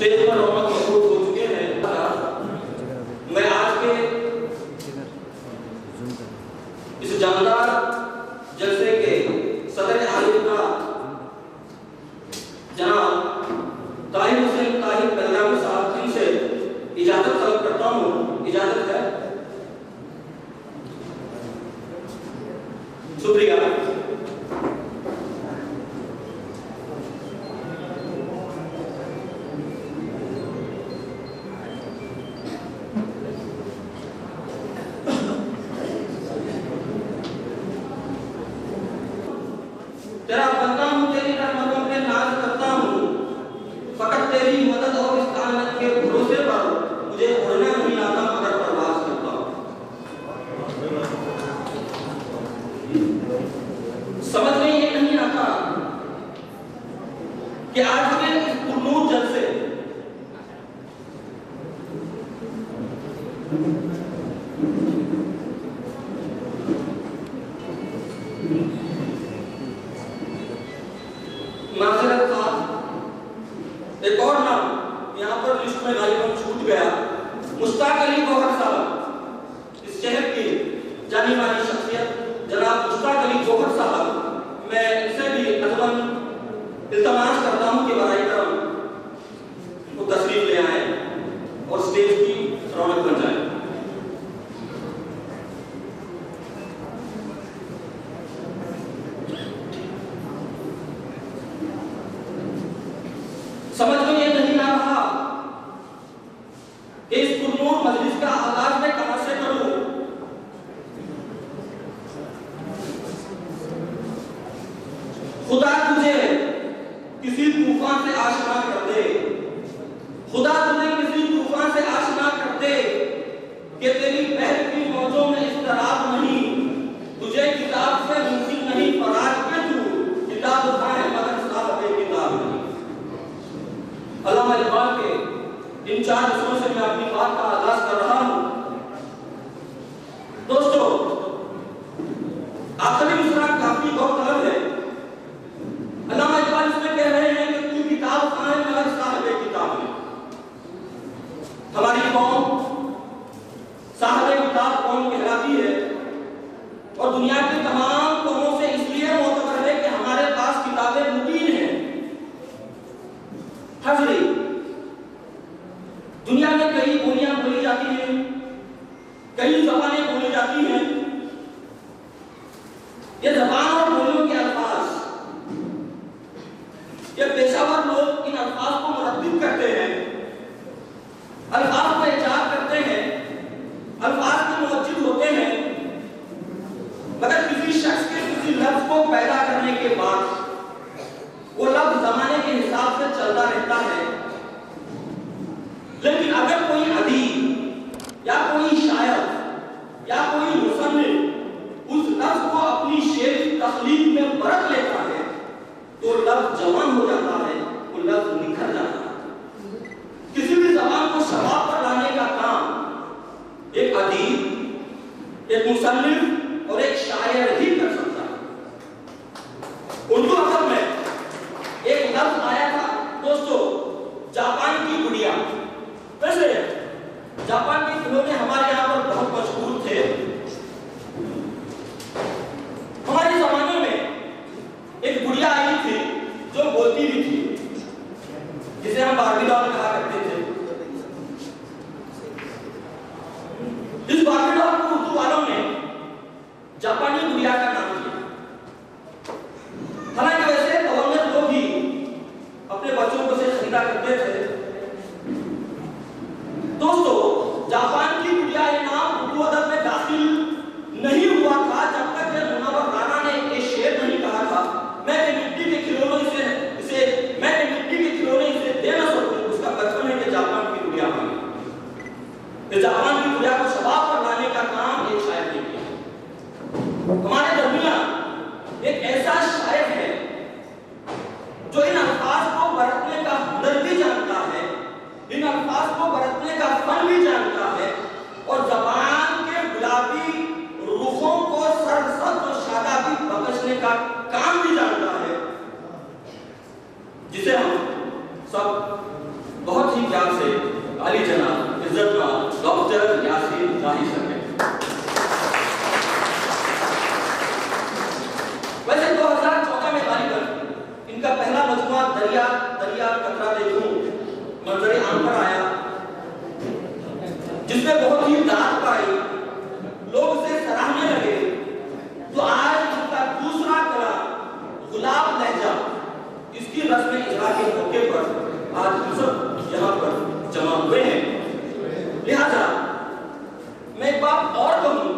Stage पर रौनक मौजूद हो चुके हैं। मैं आज के इस जानदार जलसे के सदर आलिम जनाब ताहिर हुसैन ताहिर बलरामी साहब जी से इजाजत तलब करता हूँ। इजाजत है? शुक्रिया। तेरा बंदा हूँ, तेरी रहमतों पे नाज करता हूँ, फकत तेरी मदद और इस्तानत के भरोसे पर मुझे उड़ना नहीं आता मगर परवाज़ करता हूँ। समझ में ये नहीं आता कि आज के इस पुरनूर जलसे माज़रत था, एक और नाम यहाँ पर लिस्ट में गालिबन छूट गया, मुश्ताक अली गौहर साहब। इस शहर की जानी मानी शख्सियत जनाब मुश्ताक अली गौहर साहब, मैं इनसे भी अज़मन इल्तमास करता हूँ कि बराए करम वो तशरीफ ले आए और स्टेज की रौनक बन जाए। समझ में ये नहीं आ रहा कि इस पुरनूर मजलिस का आगाज मैं कहां से करूं। खुदा तुझे किसी तूफान से आशना कर दे, खुदा तुझे किसी तूफान से आशना कर दे कि तेरी बहती मौजों में इस्तराब नहीं, तुझे किताब से मुमकिन नहीं फराज के तू किताब उठाए मगर साहब किताब नहीं। अल्लामा इकबाल के इन 4 रस्मों से मैं अपनी बात का आगाज कर रहा हूं। दोस्तों, आखिरी मिसरा काफी गौरतलब है। अल्लामा इकबाल इसमें कह रहे हैं कि तू किताब उठाए मगर साहिब किताब नहीं। हमारी कौम साहिब किताब कौम कहलाती है और दुनिया की तमाम कौमों से इसलिए मोतबर है कि हमारे पास किताबें मुबीन हैं। हाज़िरी, दुनिया में कई बोलियां बोली जाती हैं, कई ज़बानें बोली जाती हैं। ये ज़बान और बोलियों के अल्फाज, ये पेशावर लोग इन अल्फाज को मुरत्तिब करते हैं, अल्फाज को इजाद करते हैं, अल्फाज के मुवज्जिह होते हैं, मगर किसी शख्स के किसी लफ्ज को पैदा करने के बाद वो लफ्ज जमाने के हिसाब से चलता रहता है। लेकिन अगर कोई अदीब या कोई शायर या कोई मुसन्निफ उस लफ्ज को अपनी शेर की तख्लीक में बरत लेता है तो लफ्ज जवान हो जाता है, वो लफ्ज निखर जाता है। किसी भी ज़बान को शबाब पर लाने का काम एक अदीब, एक मुसन्निफ और एक शायर ही कर सकता है। उर्दू अदब में एक लफ्ज आया था दोस्तों, जापान की गुड़िया। वैसे जापान के खिलौने हमारे यहाँ पर बहुत मशहूर थे। हमारे जमाने में एक गुड़िया आई थी जो बोलती भी थी, जिसे हम बार्बी डॉल कहा करते थे। इस बार्बी डॉल को उर्दू वालों ने जापानी गुड़िया का नाम दिया। हालांकि वैसे गवर्नर लोग ही अपने बच्चों को से खरीदा करते थे। दोस्तों, जापान की गुड़िया ये नाम उर्दू अदब में दाखिल नहीं हुआ था जब तक ये मुनव्वर राना ने ये शेर नहीं कहा था, मैं मिट्टी के खिलौने इसे दे न सकूं। उसका बचपन है कि जापान की गुड़िया बनी। जापान की गुड़िया को शबाब पर लाने का काम एक शायर ने किया। हमारे दरमियान एक ऐसा शायर है जो इन अल्फाज को बरतने का हुनर भी जानता है, इन अल्फाज को बरतने का फन भी जानता है और ज़बान के गुलाबी रुखों को सरसब्ज़ और शादाबी बख्शने का काम भी जानता है, जिसे हम सब बहुत ही प्यार से आली जनाब इज्जत डॉक्टर यासीन राही सर हैं। वैसे 2014 में गालिबन इनका पहला मजमुआ दरिया दरिया कतरा देखूं मंजरे आम पर आया, जिसमें बहुत ही दाद पाई, लोग उसे सराहने लगे। तो आज इनका दूसरा कला गुलाब लहजा, इसकी रस्म इजरा के मौके पर आज हम सब यहाँ पर जमा हुए हैं। लिहाजा मैं एक बात और कहूँ,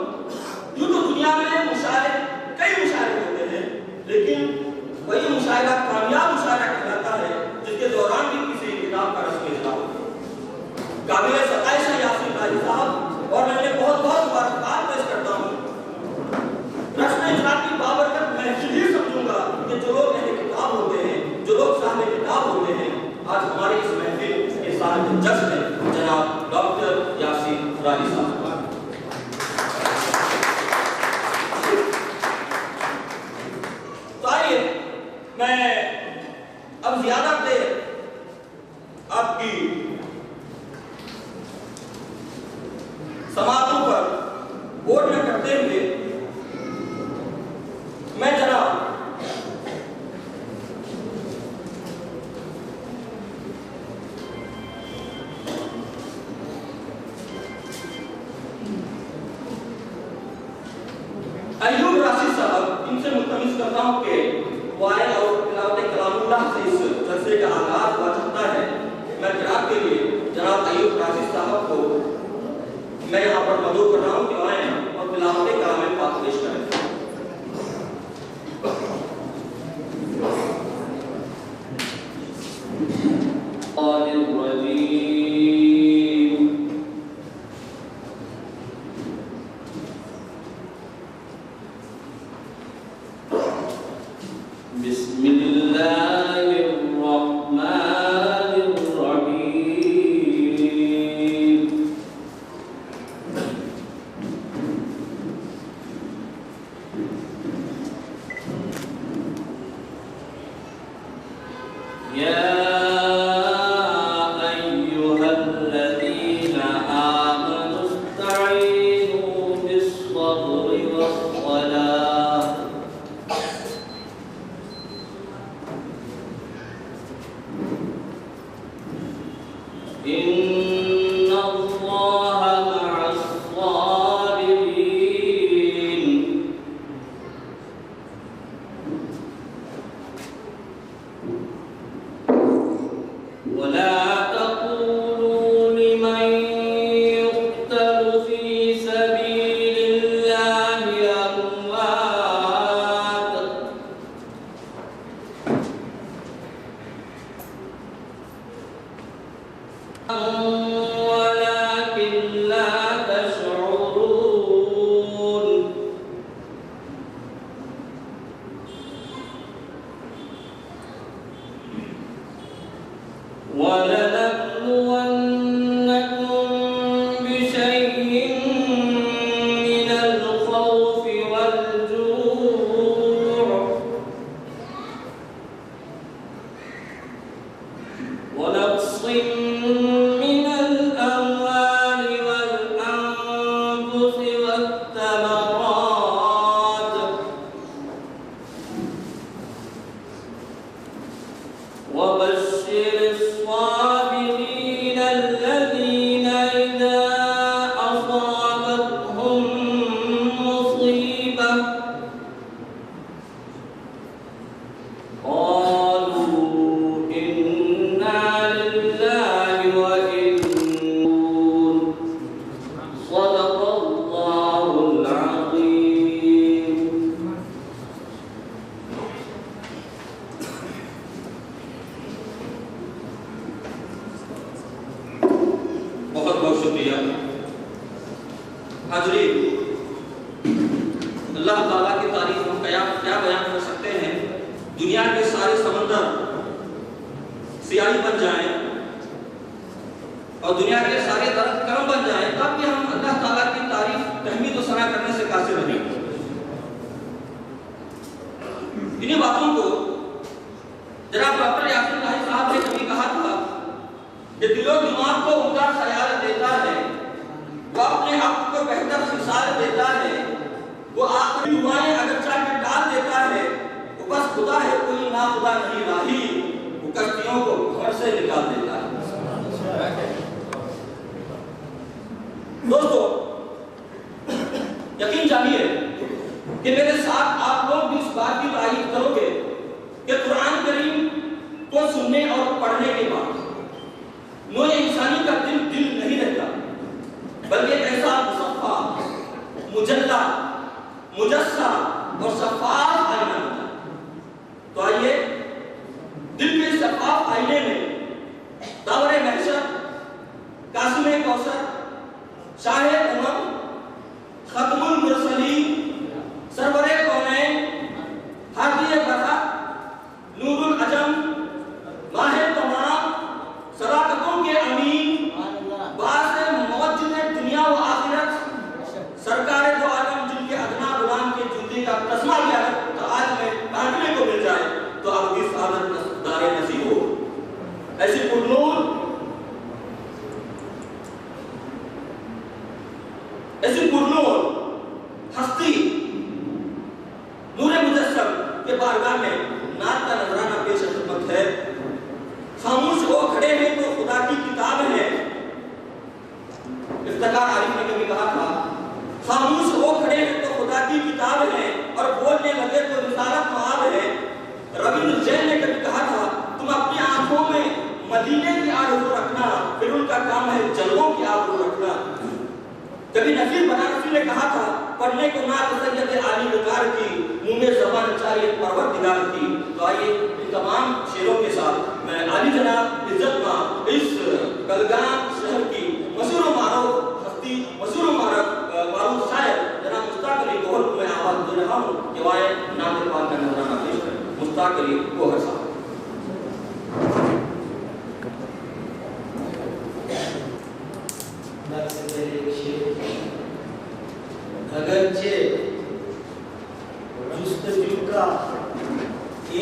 यूं तो दुनिया में मुशायरे कई मुशायरे होते हैं, लेकिन वही मुशायरा कामयाब मुशायरा कहलाता है जिसके दौरान भी किसी किताब का रस्म इजरा हो। काबिल सताइश है यासीन राही साहब, और मैं उन्हें बहुत बहुत मुबारकबाद पेश करता हूँ। रस्म इजरा की बाबरकत मैं इसलिए समझूंगा कि जो लोग अहले किताब होते हैं, जो लोग साहब किताब होते हैं, आज हमारे इस महफिल के साथ जज हैं जनाब डॉक्टर यासीन राही साहब। तो आइए मैं अब ज्यादा देर आपकी समातों पर बोर्ड में करते हुए मैं जनाब अय्यूब राशिद साहब इनसे मुल्तमिस करता हूं कि वायद और तिलावत कलामुल्लाह से इस जलसे का आगाज हुआ चाहता है। मैं क़िराअत के लिए जनाब अय्यूब राशिद साहब को मैं यहाँ पर मदऊ कर रहा हूँ कि आए और तिलावत कलाम पाक पेश करें। ये दिलों की की राही वो कश्तियों को घर से निकाल देता है। दोस्तों, यकीन जानिए कि मेरे साथ आप लोग भी इस बात की तारीफ करोगे कि कुरान करीम को सुनने और पढ़ने के बाद नोए इंसानी का दिल नहीं रहता, बल्कि एक ऐसा मुसफ़्फ़ा, मुजल्ला, मुजस्सा और शफ़ाफ़ आईना होता है। तो आइए दिल के शफ़ाफ़ आईने में दावरे महशर, कासिमे कौसर, शाहे उमम, खत्मुल मुरसलीन, सरवरे कौनैन, हादिए बरा, नूरुल अजम, माहे तमाम, सदाकतों के अमीन, बासे मौजूद दुनिया व आखिरत, सरकारे दो आलम जिनके अदना गुलाम के जूते का तस्मा भी अगर आज में काटने को मिल जाए तो अब इस आदत दारे नसीब हो। ऐसी पुरनूर हस्ती नूरे मुजस्सम के बारगाह में नात का नजराना पेश खिदमत है। खामोश हो खड़े हैं तो खुदा की किताब है। इफ्तिखार आरिफ ने कभी कहा था, खामोश हो खड़े हैं तो खुदा की किताब है और बोलने लगे तो रिसालत माब है। रविंद्र जैन ने कभी कहा था, तुम अपनी आंखों में मदीने की आरज़ू रखना, फिर उनका काम है जलवों की आरज़ू रखना। कभी नसीर बनारसी ने कहा था, पढ़ने को ना सैयद आली वकार की, मुंह में ज़बान चाहिए परवरदिगार की। तो आइए इन तमाम शेरों के साथ मैं आली जनाब इज्जत मां इस कलगाम शहर की मशहूर मारूफ हस्ती, मशहूर मारूफ शायर जनाब मुश्ताक अली गोहर को मैं आवाज़ दे रहा हूँ कि वाए नाम पाक का नजराना पेश करें। मुश्ताक अली गोहर साहब। अगरचे जुस्तजू का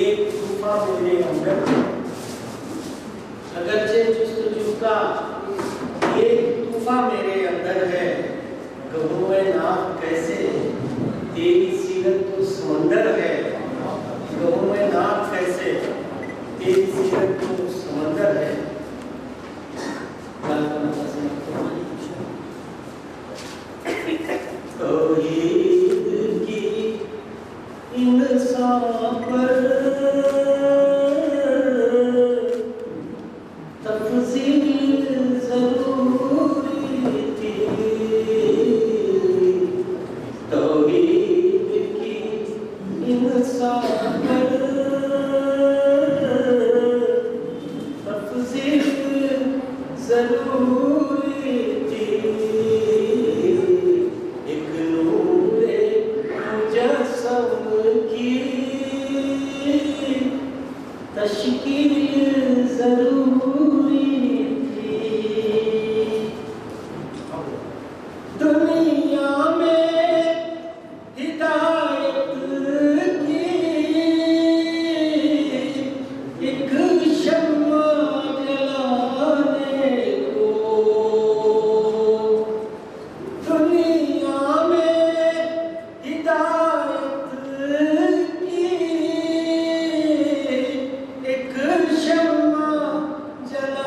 एक तूफा मेरे अंदर है, अगरचे जुस्तजू का एक तूफा मेरे अंदर है, कहूँ मैं ना कैसे तेरी सीरत तो समंदर है, कहूँ मैं ना कैसे तेरी सीरत तो समंदर है। तौहीद की इंसाफ पर तफसील ज़रूरी थी, तौहीद की इंसाफ पर तफसील ज़रूरी थी। तश्कील ज़रूरी थी। दुनिया में हिदायत की एक शम्मा जलाने को, दुनिया में हिदायत की एक शम्मा जलाने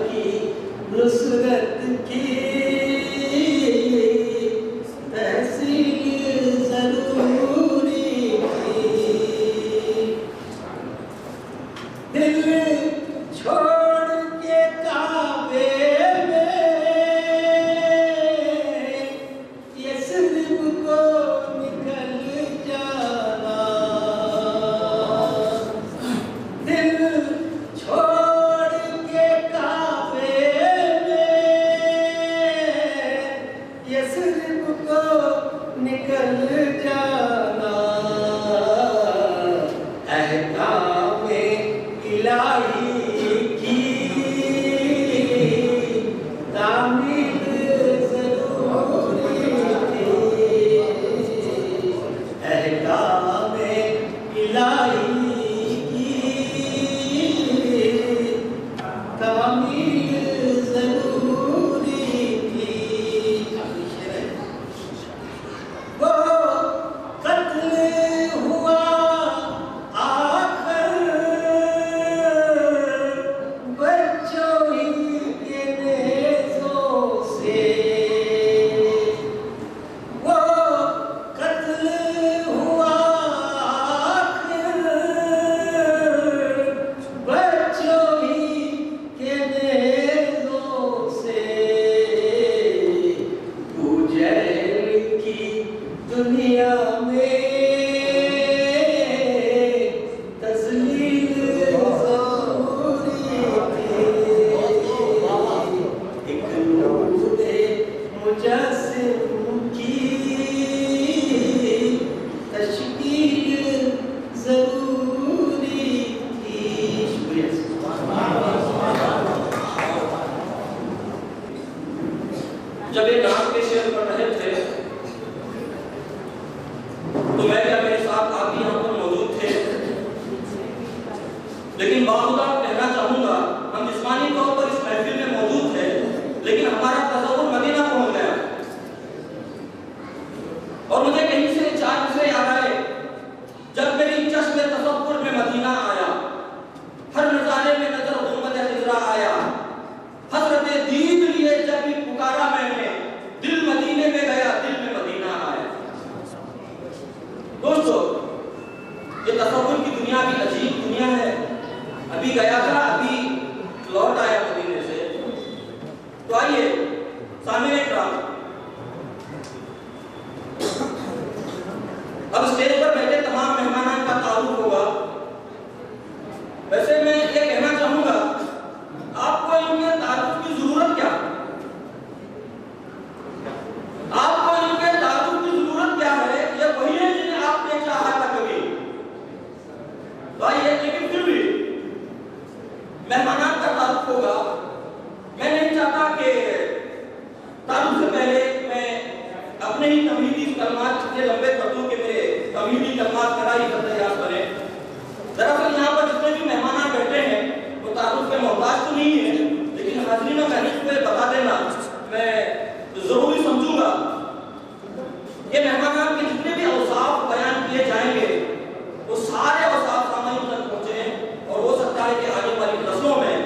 की नुसरत की तहसील जरूरी थी। दिल छोड़ के काबे में यस्रिब को निकल जाना। दिल छोड़ के काबे में यस्रिब को निकल जाना। अहकामे इलाही की तामील जरूरी थी। अहकामे इलाही की तामील जरूरी थी। वो कत्ल हुआ आखिर बच्चों ही के नेज़ों से। वो कत्ल हुआ आखिर बच्चों ही के नेज़ों से। तू जहल की दुनिया में तस्लील ज़रूरी थी। एक नूरे मुजस्सिम की तशकील ज़रूरी थी। शुक्रिया। जब ये नाम के शेर पढ़ रहे थे तो मैं क्या मेरे साथ आप भी यहाँ पर मौजूद थे, लेकिन बाखुदा कहना चाहूंगा हम जिस्मानी तौर पर इस महफिल में मौजूद थे, लेकिन हमारा तसव्वुर मदीना पहुंच गया। और मुझे कहीं से चार मिसरे याद आए जब मेरी चश्मे तसव्वुर में मदीना आया। हर नजारे में नजर गुंबद हिजरा आया। हजरत दीद लिए जब भी पुकारा मैंने, दिल मदीने में गया, दिल में मदीना आया। दोस्तों, ये तसव्वुर की दुनिया भी अजीब दुनिया है। अभी गया था, अभी लौट आया मदीने से। तो आइए सामने इकराम, अब स्टेज पर बैठे तमाम मेहमानान का तारुफ होगा। वैसे मैं ये कहना चाहूंगा, आपको इनके तारुफ की जरूरत क्या? आपको इनके तारुफ की जरूरत क्या है? ये वही है जिन्हें आपने चाहा था कभी। तो आइए, लेकिन फिर भी मेहमानान का तारुफ होगा। मैं नहीं चाहता कि तारुफ से पहले मैं अपने ही तमहीदी कलमात इतने लंबे कर दूं कि मेरे तमहीदी कलमात मेरा ही फतयाद बने। दरअसल यहाँ पर जितने भी मेहमान बैठे हैं वो तारुफ के मोहताज तो नहीं है, लेकिन हाज़रीन मैंने पे बता देना मैं जरूरी समझूंगा। ये मेहमान के जितने भी औसाफ बयान किए जाएंगे वो सारे औसाफ सामने तक पहुंचे और हो सकता है कि आने वाली नस्लों में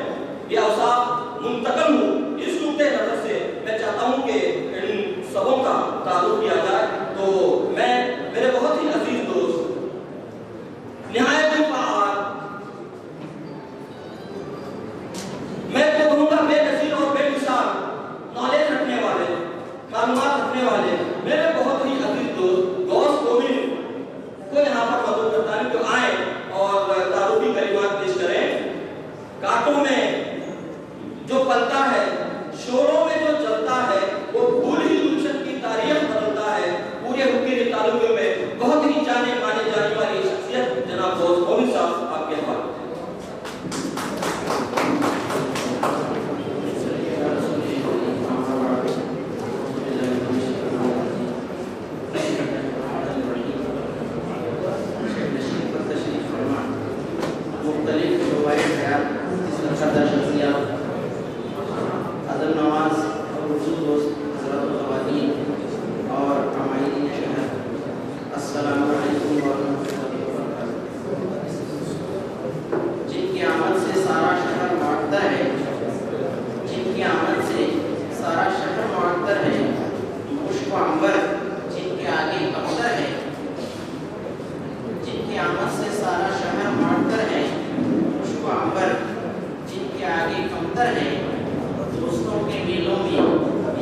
ये औसाफ मुंतकल हो। इस नुक्ते नजर से मैं चाहता हूं कि इन सबों का तारुफ किया जाए। तो मैं मेरे बहुत ही अजीज दोस्त, निहायत फाआल, मैं तो कहूँगा बेनज़ीर और बेमिसाल नॉलेज रखने वाले, मालूमात रखने वाले मेरे बहुत ही अजीज दोस्त गौस गोविंद को यहाँ पर मदद करता है कि आए और तारुफी कलिमात पेश करें। कांटों में जो पलता है, शोरों में जो जलता है, वो भूल ही गुलशन की तारीख बदलता है। पूरे हुक्के तालुके में बहुत ही जाने माने जाने वाली शख्सियत जनाब गौस गोविंद साहब आपके हवाले। है दोस्तों के मेलों में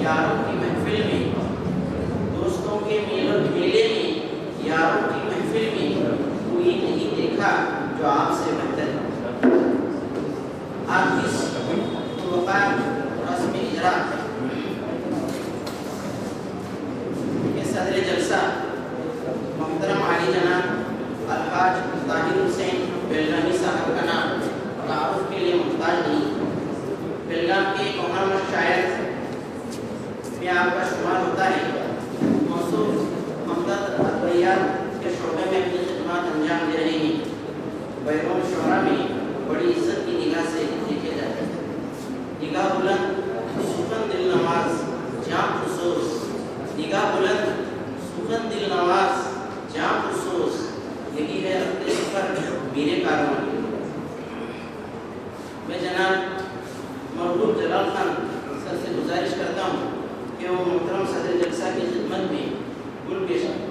यारों की महफिल में, दोस्तों के मेले में यारों की महफिल में कोई नहीं देखा जो आपसे बेहतर है। आप इस रस्म इजरा के सदर जलसा मोहतरम आली जनाब अलहाज ताहिर हुसैन बेलगामी साहब का नाम तारुफ के लिए मुहताज नहीं। बेलगाम के मोहम्मद शायर में आपका शुमार होता है। मौसूफ हमदर्द अतवैया के शोबे में अपनी खिदमत अंजाम दे रहे हैं। बैरून शोरा में बड़ी इज्जत की निगाह से देखे जाते हैं। निगाह बुलंद सुखन दिल नवाज जाम खुसूस, निगाह बुलंद सुखन दिल नवाज जाम खुसूस, यही है अपने सफर मेरे कारवां। मैं जनाब मरहूम जलाल खान सर से गुजारिश करता हूँ कि वो मोहतरम सदर जलसा की खिदमत में गुल पेश करें।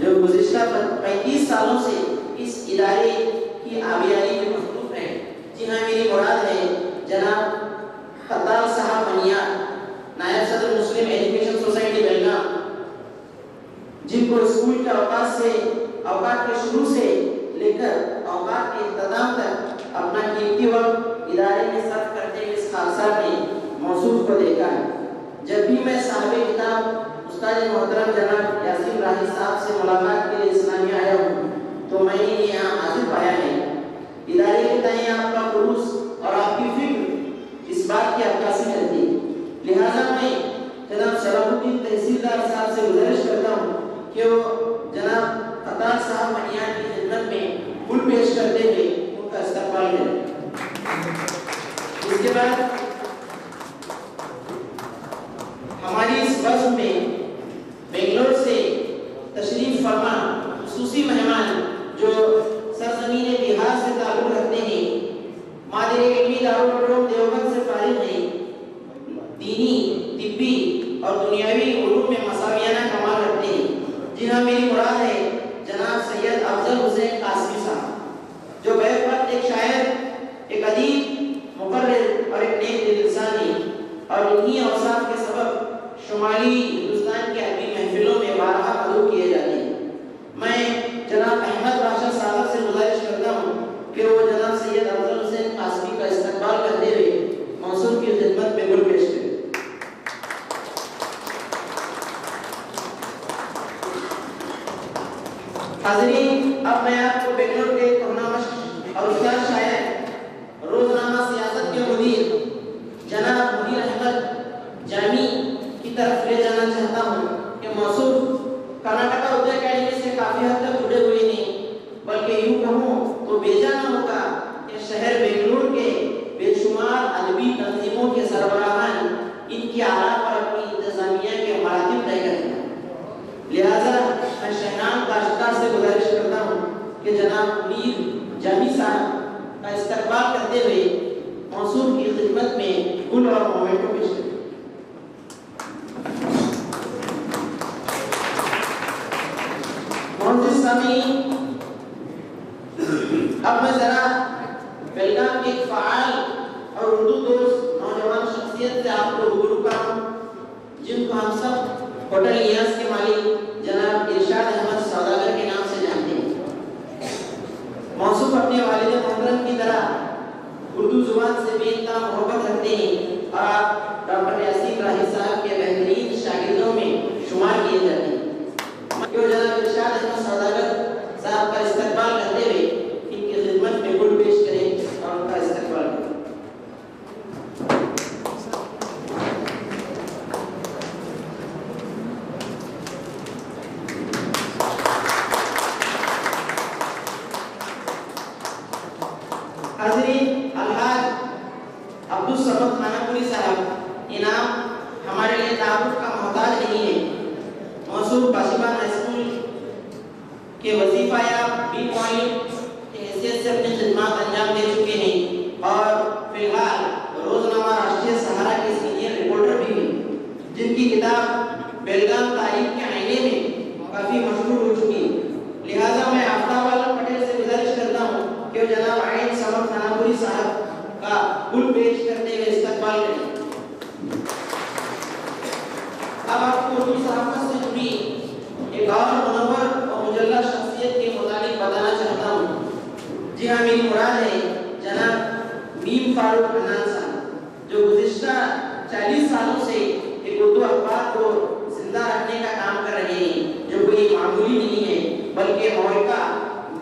जो गुज़िश्ता 35 सालों से इस इदारे की आबियारी में मसरूफ है। जी हाँ, मेरी मुराद है जनाब खत्ताब साहब मनिया, नायब सदर मुस्लिम एजुकेशन सोसाइटी बेलगाम, जिनको स्कूल के औकात के शुरू से लेकर औकात के इंतजाम तक अपना कीमती वक्त इदारे में सर्व करते हुए इस खालसा ने मौसूफ को देखा है। जब भी मैं साहिब किताब उस्ताद मोहतरम जनाब यासीन राही साहब से मुलाकात के लिए इस्लामिया आया हूँ, तो मैंने यहाँ हाजिर पाया है। इदारे के तय आपका खुलूस और आपकी फिक्र इस बात की अक्कासी करती है। लिहाजा मैं जनाब सलाहुद्दीन तहसीलदार साहब से गुजारिश करता हूँ कि वो जनाब फताह साहब मनियार की खिदमत में फूल पेश करते हुए उनका इस्तकबाल करें। इसके बाद हमारी इस बस में बेंगलोर से तशरीफ फरमा खुसूसी मेहमान जो सरजमीन बिहार से ताल्लुक रखते हैं, मादरे इल्मी दारुल उलूम देवबंद से फारिग हैं, दीनी, तिब्बी और दुनियावी उलूम में मसावियाना कमाल रखते हैं। जी हाँ, मेरी मुराद है जनाब सैयद अफजल हुसैन कासमी साहब, जो बैक वक्त एक शायर, एक अदीब, मुकर्रिर और एक नेक दिल इंसान है, और इन्हीं औसाफ के सबब शुमाली हिंदुस्तान की अरबी महफिलों में बारहा मदऊ किए जाते हैं। मैं जनाब अहमद बादशाह साहब से गुजारिश करता हूँ कि वो जनाब सैयद अफजल हुसैन कासमी का इस्तकबाल करते हुए मौसूल की खिदमत में गुल पेश करें। हाज़रीन, अब मैं आपको बेंगलोर के कोहनामश और उस्ताद शायर, रोजनामा सियासत के मुदीर जनाब मुनीर अहमद जामी की तरफ ले जाना चाहता हूँ कि मौसूफ कर्नाटका उर्दू अकेडमी से काफी हद तक जुड़े हुए नहीं, बल्कि यूं कहूँ तो बेजाना होगा कि शहर बेंगलुरु के बेशुमार अदबी तंजीमों के सरबराहान इनकी आला पर अपनी इंतजामिया के मरातिब तय करते हैं। लिहाजा मैं शहनान काश्ता से गुजारिश करता हूँ कि जनाब मुनीर जामी साहब का इस्तकबाल करते हुए मौसूल की खिदमत में गुल और मोमेंटो पेश करें। अब मैं जरा बेलगाम के एक फ़आल और उर्दू दोस्त नौजवान शख्सियत से आपको रूबरू कराऊं, जिनको हम सब होटल नियाज़ के मालिक जनाब इरशाद अहमद सौदागर के नाम से जानते हैं। मौसूफ अपने वालिद मोहतरम की तरह उर्दू जुबान से बेइंतहा मोहब्बत रखते हैं और आप डॉक्टर यासीन राही साहब के बेहतरीन शागिर्दों में शुमार किए जाते हैं। क्यों जनाब इरशाद अहमद सौदागर साहब का इस्तकबाल करते हुए इनकी खिदमत में गुल पेश करें और उनका इस्तकबाल करें। हाज़रीन, अलहाज अब्दुल समद खानापुरी साहब इनाम हमारे लिए तारुफ का मोहताज नहीं है। मौसूफ बाशिबान हाई स्कूल के वजीफा या बी पॉइंट के हैसियत से अपनी खिदमत अंजाम दे चुके हैं और फिलहाल रोजनामा राष्ट्रीय सहारा के सीनियर रिपोर्टर भी हैं, जिनकी किताब बेलगाम तारीख के आईने में काफ़ी मशहूर हो चुकी है। लिहाजा मैं आफ्ताब आलम पटेल से गुजारिश करता हूँ कि वो जनाब आइन समद खानापुरी साहब का गुल पेश करते हुए इस्तकबाल करें। अब आपको उर्दू सहाफ़त से जुड़ी एक और मुनव्वर और मुजल्ला शख्सियत के मुतालिक बताना चाहता हूँ। जी हाँ, मेरी मुराद है जनाब मीम फारूक हन्नान साहब, जो गुज़िश्ता 40 सालों से एक उर्दू अखबार को जिंदा रखने का काम कर रहे हैं, जो कोई मामूली नहीं है, बल्कि मौलिका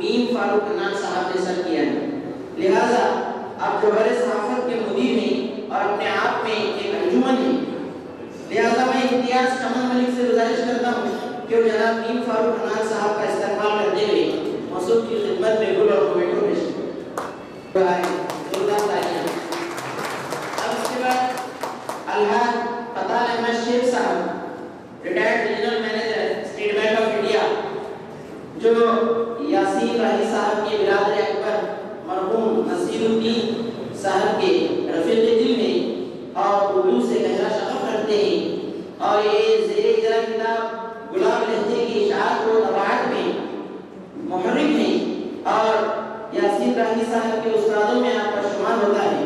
मीम फारूक हन्नान साहब ने सर किया है। लिहाजा आप जौहर सहाफ़त के मुदीर हैं और अपने आप में एक अंजुमन हैं। लिहाजा मैं इम्तियाज कमल मलिक से गुजारिश करता हूँ कि वो जनाब मीम फारूक हन्नान साहब का इस्तकबाल करते हुए मौसूल की खिदमत में गुल और मोमेंटो पेश करें। जोरदार तालियां। अब इसके बाद अलहाज फताह अहमद शेख साहब, retired regional manager state bank of India, जो यासीन राही साहब के बिरादर अकबर मरहूम नसीरुद्दीन साहब के रफीक दिल में और उर्दू से गहरा शगफ रखते हैं, और ये ज़ेरे इजरा किताब गुलाम लहजे की इशाअत को तबाअत में मुहर्रिक हैं और यासीन राही साहब के उस्तादों में आपका शुमार होता है।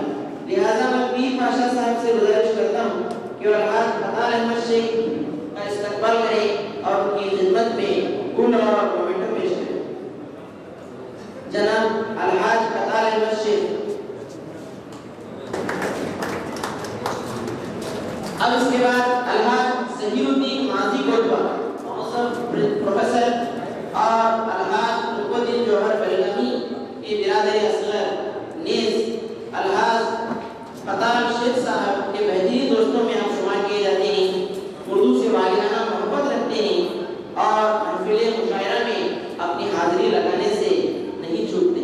लिहाजा मैं पीर पाशा साहब से गुजारिश करता हूँ कि अलहाज फताह अहमद शेख का इस्तकबाल करें और उनकी खिदमत में गुल और मोमेंटो पेश करें। जनाब अलहाज फताह अहमद शेख। अब इसके बाद अलहाज ज़हीरुद्दीन माजी को और महफिल मुशायरा में अपनी हाजिरी लगाने से नहीं चूकते।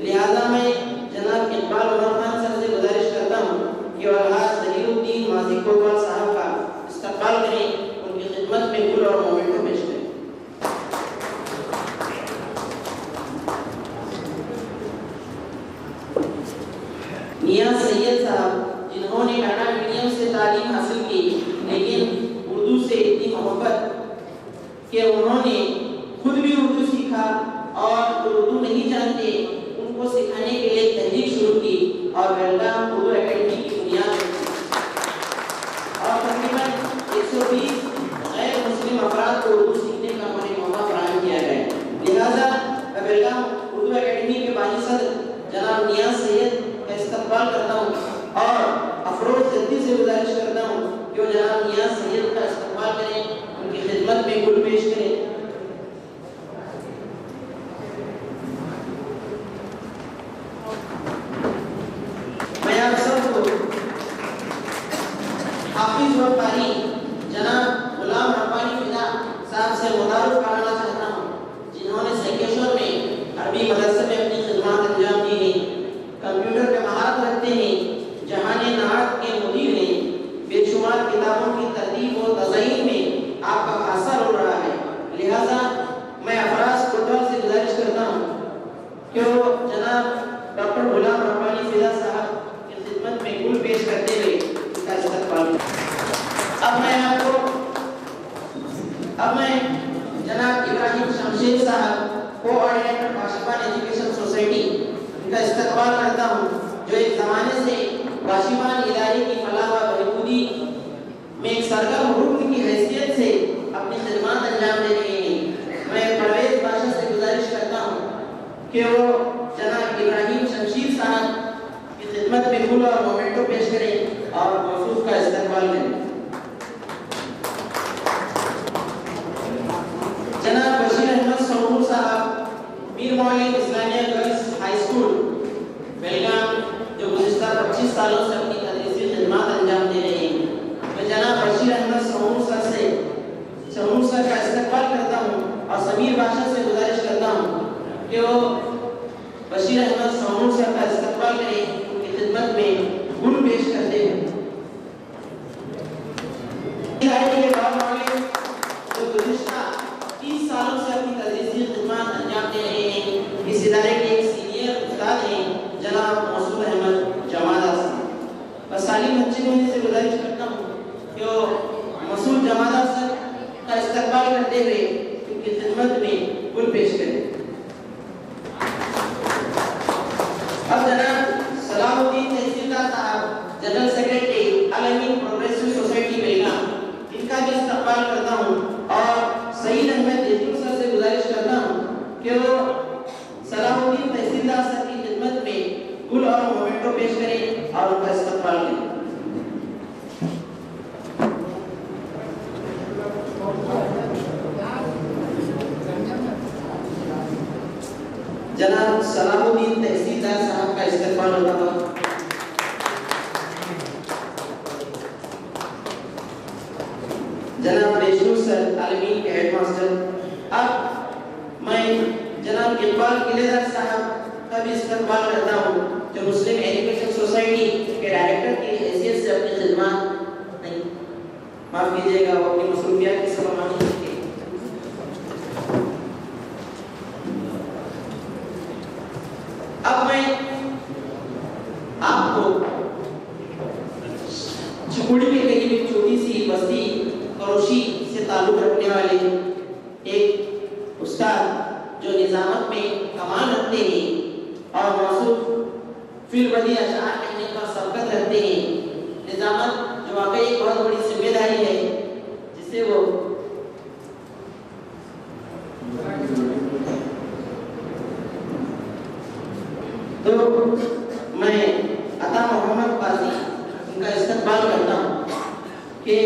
लिहाजा मैं जनाब इकबाल उमर खान सर से गुजारिश करता हूँ कि अलहाज ज़हीरुद्दीन माज़ी कोतवाल साहब का इस्तकबाल करें, उनकी खिदमत में गुल और मोमेंटो पेश करें। नियाज़ सैयद साहब, जिन्होंने कन्नड़ मीडियम से तालीम हासिल की लेकिन उर्दू से इतनी मोहब्बत कि उन्होंने खुद भी उर्दू सीखा और उर्दू नहीं जानते उनको सिखाने के लिए तहरीक शुरू की और बेलगाम उर्दू एकेडमी की बुनियाद रखी और तकरीबन 120 गैर मुस्लिम अफराद को उर्दू सीखने का हमारे मौका फराहम किया गया। लिहाजा मैं बेलगाम उर्दू एकेडमी के बानी सदर जनाब नियाज़ सैयद का इस्तकबाल करता हूँ और अफरोज जद्दी से गुजारिश करता हूँ कि वो जनाब नियाज़ सैयद का इस्तकबाल करें, उनकी खिदमत में गुल पेश करें। मैं आप सबको हाफिज व कारी जनाब गुलाम रब्बानी फिदा साहब से मुतारुफ कराना चाहता हूँ, जिन्होंने सैकेश्वर में अरबी मदरसे में अपनी खिदमत अंजाम दी है। कंप्यूटर पे महारत रखते हैं, जहाने नाहक के मुदीर हैं, बेशुमार किताबों की तरतीब और तज़यीन में आपका खासा रोल रहा है। लिहाजा मैं अफराज कोतवाल से गुजारिश करता हूँ कि वो जनाब डॉक्टर गुलाम रब्बानी फिदा साहब की खिदमत में गुल पेश करते हुए उनका इस्तकबाल करें। अब मैं जनाब इब्राहिम शमशेर साहब, कोऑर्डिनेटर बाशिबान एजुकेशन सोसाइटी, उनका इस्तकबाल करता हूँ, जो एक ज़माने से बाशिबान इदारे की फलाह व बहबूदी में एक सरगर्म रुकन की हैसियत से अपनी खिदमत अंजाम दे रहे हैं। मैं परवेज बादशाह से गुजारिश करता हूँ कि वो जनाब इब्राहिम शमशेर साहब की खिदमत में गुल और मोमेंटो पेश करें और मौसूफ का इस्तकबाल करें। जनाब बशीर अहमद सऊर साहब, मीर मौलिक इस्लामिया गर्ल्स हाई स्कूल बेलगाम, जो गुज़िश्ता 25 सालों से अपनी तदरीसी खिदमत अंजाम दे रहे हैं। मैं जनाब बशीर अहमद सऊर सर का इस्तकबाल करता हूँ और समीर बादशाह से गुजारिश करता हूँ कि वो बशीर अहमद सऊर सर का इस्तकबाल करें, उनकी खिदमत में गुल पेश करते हैं। जो गुज़िश्ता 30 सालों से अपनी तदरीसी खिदमत अंजाम दे रहे हैं, इस इदारे के एक सीनियर उस्ताद हैं जनाब मसूद अहमद जमादार साहब। मैं सालिम बच्चे से गुजारिश करता हूँ कि वो मसूद जमादार सर का इस्तकबाल करते हुए उनकी खिदमत में गुल पेश करें। अब जनाब सलाहुद्दीन तहसीलदार साहब, जनरल सेक्रेटरी अल अमीन प्रोग्रेसिव सोसाइटी बेलगाम, इनका भी इस्तकबाल करता हूँ और सईद अहमद देशमुख सर से गुजारिश करता हूँ कि वो सलाहुद्दीन तहसीलदार सर की खिदमत में गुल और मोमेंटो पेश करें और उनका इस्तकबाल करें। जनाब सलाहुद्दीन तहसीलदार साहब का इस्तकबाल होता है। जनाब देशमुख सर आलमी के हेडमास्टर। अब मैं जनाब इकबाल किलेदार साहब का भी इस्तकबाल करता हूँ, जो मुस्लिम एजुकेशन सोसाइटी के डायरेक्टर की हैसियत से अपनी खिदमत नहीं, माफ कीजिएगा, वो अपनी मसरूफियात की सबब मानी है। अब मैं आपको चिकुड़ी के करीब एक छोटी सी बस्ती करोशी से ताल्लुक रखने वाले एक उस्ताद जो निजामत में कमाल रखते हैं और मौसूफ फिल्बदी अशार कहने का सबकत रखते हैं। निजामत जो वाकई एक बहुत बड़ी जिम्मेदारी है, जिसे वो तो मैं अता मोहम्मद काजी उनका इस्तकबाल करता हूँ कि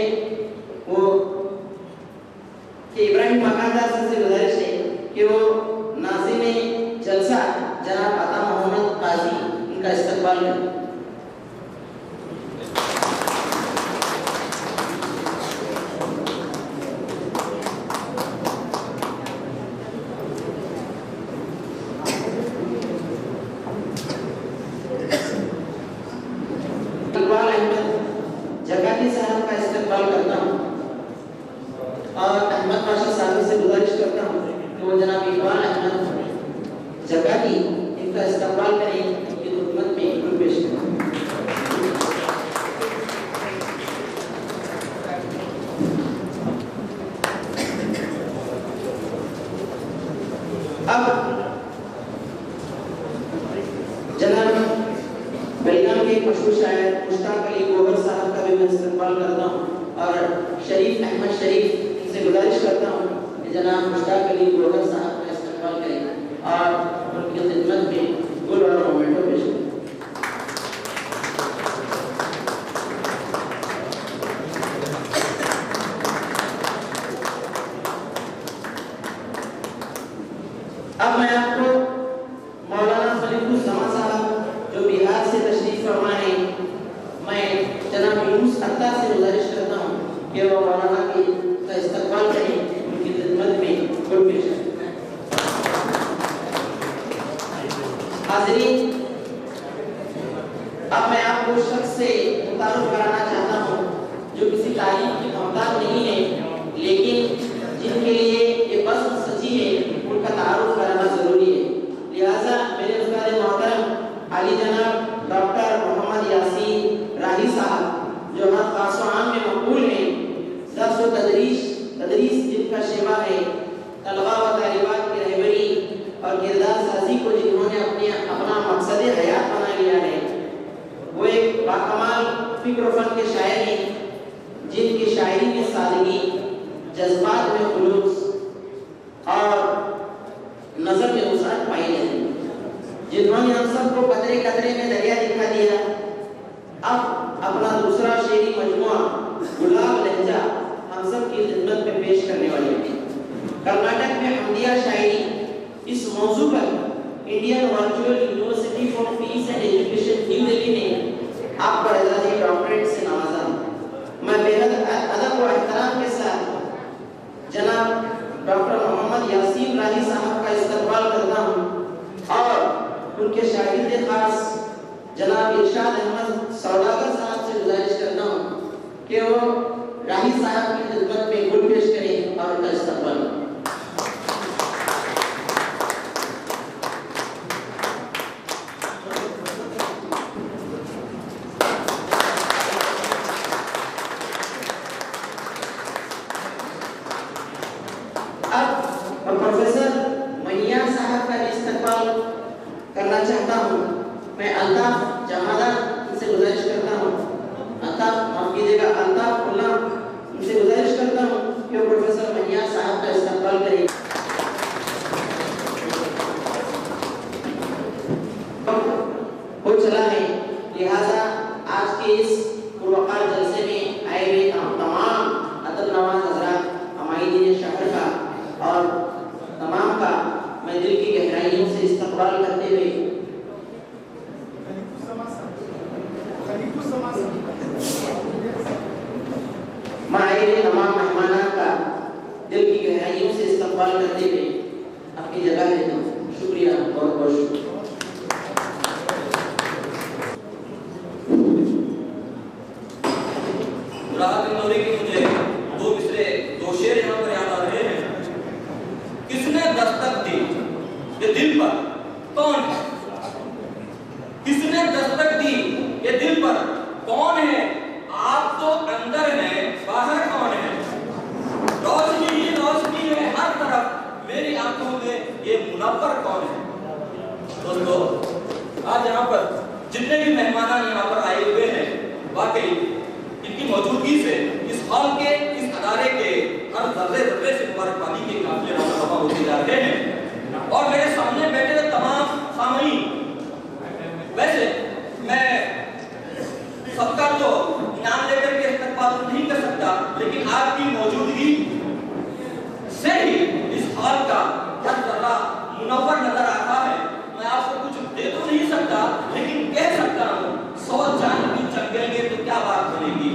वो इब्राहिम मकानदार से गुजारिश है कि वो नाज़िम जलसा जनाब अता मोहम्मद काजी उनका इस्तकबाल करें। वो जनाब इकबाल अहमद जकाती इनका इस्तकबाल करें, इनकी खिदमत में इनको पेश करें। अब जनाब बेलगाम के मशहूर शायर मुश्ताक अली गोबर साहब का भी मैं इस्तकबाल करता हूँ और शरीफ अहमद शरीफ इनसे गुजारिश करता हूँ कि जनाब मुश्ताक अली गोबर साहब का इस्तकबाल करें और उनकी खिदमत में गुल और मोमेंटो पेश करें। अब मैं आपको मौलाना खलीफुज़्ज़मान साहब जो बिहार से तशरीफ फरमा है, मैं जनाब यूनुस अत्ता से गुजारिश करता हूँ कि वो मौलाना की का इस्तकबाल करें, उनकी खिदमत में गुल पेश करें। हाज़रीन, अब मैं आपको उस शख्स से मुतारुफ कराना चाहता हूँ जो किसी तारीफ की मोहताज नहीं है, लेकिन जिनके लिए ये बस सच्ची है, उनका तारुफ कराना जरूरी है। लिहाजा मेरे उस्ताद मोहतरम आली जनाब डॉक्टर मोहम्मद यासीन राही साहब जो हर खास व आम में मकबूल हैं, दर्स व तदरीस जिनका शेवा है, तलबा व तालिबात की रहबरी और किरदार साजी को जिन्होंने अपना मकसद हयात बना लिया है, वो एक बाकमाल फिक्र फन के शायर हैं जिनकी शायरी में सादगी, जज्बात में खुलूस और नजर में वसात पाई जाती, जिन्होंने हम सबको कतरे कतरे में दरिया दिखा दिया। अब अपना दूसरा शेरी मजमुआ गुलाब लहजा हम सब की खिदमत में पेश करने वाले हैं। कर्नाटक में हमदिया शायरी, इस मौजू पर Indian virtual university for piece and education new Delhi ने आपको एजाज़ी डॉक्टरेट से नवाजा। मैं बेहद अदब व एहतराम के साथ जनाब डॉक्टर मोहम्मद यासीन राही साहब का इस्तकबाल करता हूँ और उनके शागिर्द खास जनाब इरशाद अहमद सौदागर साहब से गुजारिश करता हूँ कि वो राही साहब की खिदमत में गुल पेश करें और उनका इस्तकबाल करें। प्रोफेसर मनिया साहब का इस्तकबाल करना चाहता हूँ। मैं अल्ताफ जमादार इनसे गुजारिश करता हूँ, अल्ताफ माफ कीजिएगा, अल्ताफ खुल्ला इनसे गुजारिश करता हूँ कि प्रोफेसर मनिया साहब का इस्तकबाल करें। हो चला है, लिहाजा आज के इस पुरवकार जलसे में आए हुए तमाम अदब नवाज हजरात, हमारी दीन शहर का और तमाम का मैं दिल की गहराइयों से इस्तकबाल करते हुए मैं तमाम मेहमानान का दिल की गहराइयों से इस्तकबाल करते हुए अपनी जगह लेता हूँ। शुक्रिया, बहुत बहुत शुक्रिया। मुझे दो मिसरे, दो शेर यहाँ पर याद आ रहे हैं। किसने दस्तक दी ये दिल पर, कौन है? किसने दस्तक दी ये दिल पर, कौन है? आप तो अंदर हैं, बाहर कौन है? रोशनी ही रोशनी है हर तरफ, मेरी आंखों में ये मुनव्वर कौन है? दोस्तों, आज यहाँ पर जितने भी मेहमान यहाँ पर आए हुए हैं, वाकई इनकी मौजूदगी से इस हॉल के, इस अदारे के हर जर्रे जर्रे से मुबारकबादी के काफिले रवाना होते जा रहे हैं। और मेरे सामने बैठे हुए तमाम सामईन, वैसे मैं सबका तो नाम लेकर के इस्तकबाल नहीं कर सकता, लेकिन आपकी मौजूदगी से ही इस हॉल का हर जर्रा मुनव्वर नजर आता है। मैं आपको कुछ दे तो नहीं सकता, लेकिन कह सकता हूँ 100 चांद भी चमकेंगे तो क्या बात बनेगी,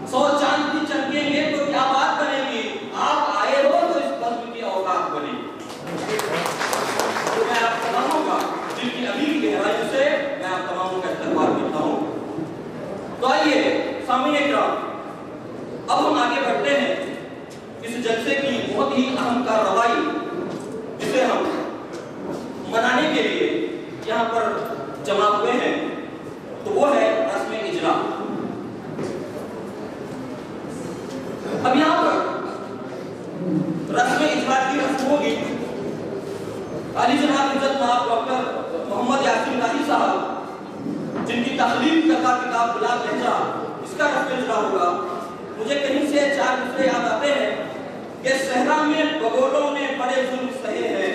100 चांद भी चमकेंगे तो क्या बात बनेगी। आप आए हो तो इस कस्म की औकात बनेगी। तो मैं आप तमामों का दिल की अमीर गहराइयों से मैं आप तमामों का इस्तकबाल करता हूँ। तो आइए सामने इकराम, अब हम आगे बढ़ते हैं इस जलसे की बहुत ही अहम कार्रवाई जिसे हम मनाने के लिए यहाँ पर जमा हुए हैं, तो वो है रस्म इजरा। अब यहाँ पर रस्म इजरा की रस्म होगी। आली जनाब इज्जत माब डॉक्टर मोहम्मद यासीन इलाही साहब, जिनकी तखलीक करता किताब गुलाब लहजा, इसका रस्म इजरा होगा। मुझे कहीं से 4 दूसरे याद आते हैं कि सहरा में बगोलों ने बड़े जुल्म सहे हैं,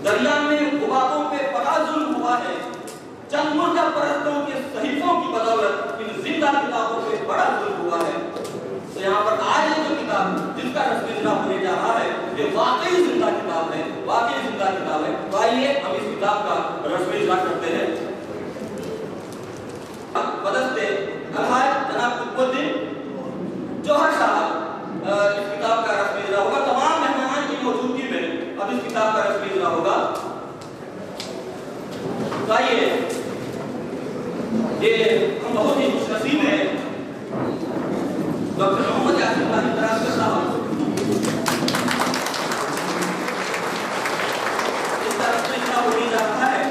दरिया में गुबारों पे बड़ा जुल्म हुआ है, चंद मुर्दा परस्तों के सहीफों की बदौलत इन जिंदा किताबों पे बड़ा जुल्म हुआ है। तो यहाँ पर आज जो किताब जिसका रस्म इजरा होने जा रहा है, ये वाकई जिंदा किताब है, वाकई जिंदा किताब है। तो आइए हम इस किताब का रस्म इजरा करते हैं। बदस्ते अलहाज जनाब कुतुबुद्दीन जौहर साहब इस किताब का रस्म इजरा होगा। तमाम मेहमान की मौजूदगी में अब इस किताब का रस्म इजरा होगा। तो आइए, ये हम बहुत ही खुशनसीब हैं डॉक्टर मोहम्मद यासीन इलाही साहब इसका रस्म इजरा होने जा रहा है।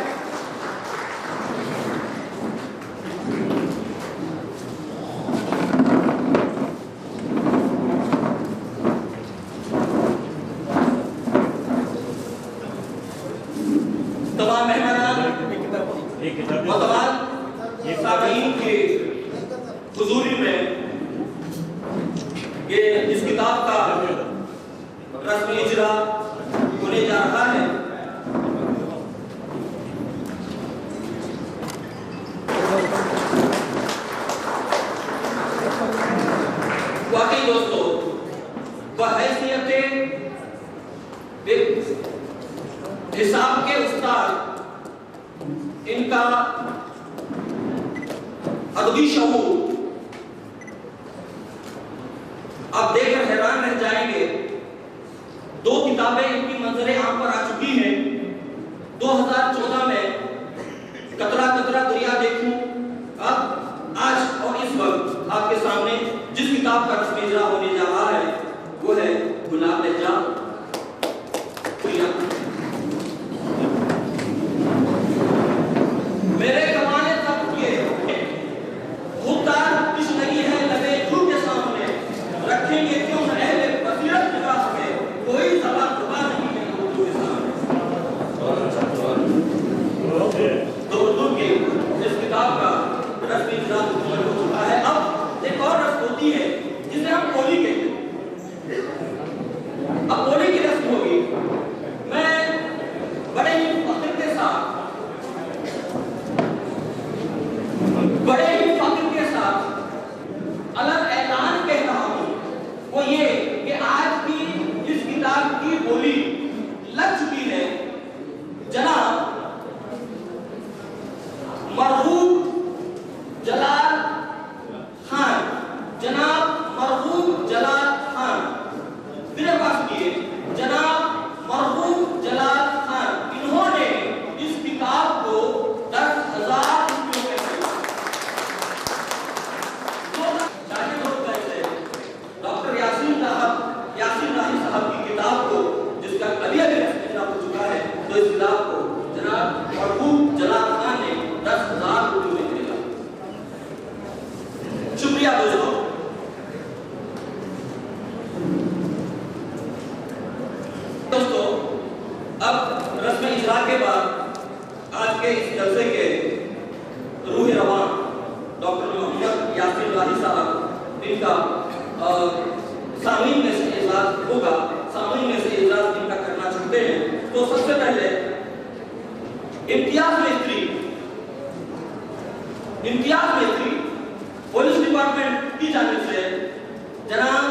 तमाम मेहमान सामीन के हुजूरी में ये इस किताब का रस्म इजरा होने जा रहा है। वाकई दोस्तों, बहैसियत हिसाब के उस्ताद, इनका अदबी शऊर आप देखकर हैरान रह जाएंगे। 2 किताबें इनकी मंजरे आम पर आ चुकी हैं। 2014 में कतरा कतरा दरिया देखूं, अब आज और इस वक्त आपके सामने जिस किताब का रस्म इजरा होने जा रहा है वो है गुलाब लहजा। मेरे कमाने तक के खुददार किस नहीं है लगे झूठ के सामने, रखेंगे क्यों अहले बसीरत निगाह में, कोई जबान दुबा नहीं है उर्दू के सामने। तो उर्दू की इस किताब का रस्म इजरा मुकम्मल हो चुका है। अब एक और रस्म होती है जिसे हम कोली कहते हैं। अब कोली की रस्म होगी। मैं बड़े ही फख्र के साथ अलग ऐलान कह रहा हूं, वो ये कि आज की इस किताब की बोली लग चुकी है जनाब मरहूम जलाल खान, जनाब मरहूम जलाल खान, मेरे पास किए जनाब मरहूम जलाल खान, इन्होंने इस किताब को 10,000 रुपयों में खरीदा। डॉक्टर यासीन इलाही साहब की किताब को, जिसका कभी अभी रस्म इजरा हो चुका है, तो इस किताब को जनाब मरहूम जलाल खान ने 10,000 रुपयों में खरीदा। शुक्रिया दोस्तों। अब रस्म इजरा के बाद आज के इस जलसे के रूह रवान डॉक्टर मोहम्मद यासीन इलाही साहब, इनका सामीन में से इजलास होगा। सामीन में से इजलास इनका करना चाहते हैं। तो सबसे पहले इम्तियाज मेत्री पुलिस डिपार्टमेंट की जानिब से जनाब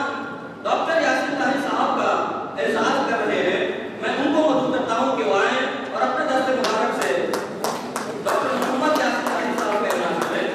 डॉक्टर यासीन इलाही साहब का एहसास कर रहे हैं। मैं उनको मदद करता हूं कि वो आए और अपने दस्ते मुबारक से डॉक्टर मोहम्मद यासीन इलाही साहब का एहसास करें।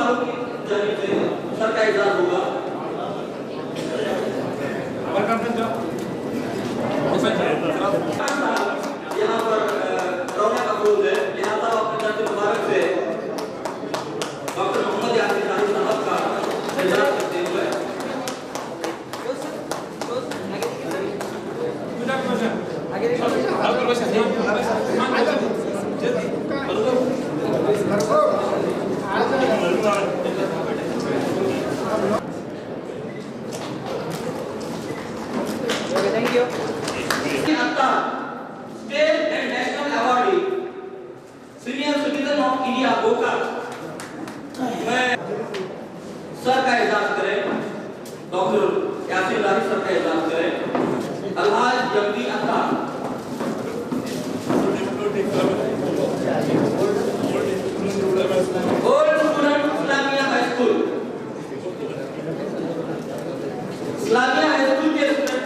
वालों की जानिब से सर का एजाज होगा। यहाँ पर रौनक अफरोज है, लिहाजा अपने दर्द मुबारक से डॉक्टर मोहम्मद यासीन अली साहब का एजाज करते हुए thank you. State and national awardee senior citizen of India गोका में सर का एजाज करें, डॉक्टर यासीन राही सर का एजाज करें। अलहाज जंगी अता old student Islamia high school, Islamia high school के स्टूडेंट,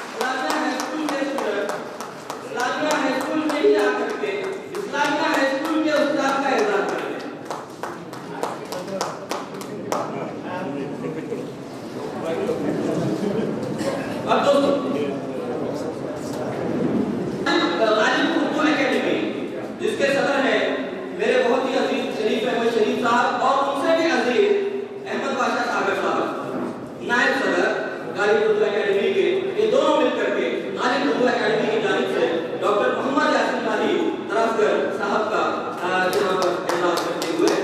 इस्लामिया हाई स्कूल के स्टूडेंट इस्लामिया हाई स्कूल में ही आकर के इस्लामिया हाई स्कूल के उस्ताद का एजाज करें। अब दोस्तों गालिब उर्दू एकेडमी जिसके सदर हैं मेरे बहुत ही अजीज शरीफ अहमद शरीफ साहब और उनसे भी अजीज अहमद बादशाह सागर साहब, नायब सदर गालिब उर्दू एकेडमी के, ये दोनों मिलकर के गालिब उर्दू एकेडमी की जानिब से डॉक्टर मोहम्मद यासीन अली तरफगर साहब का यहाँ पर एजाज करते हुए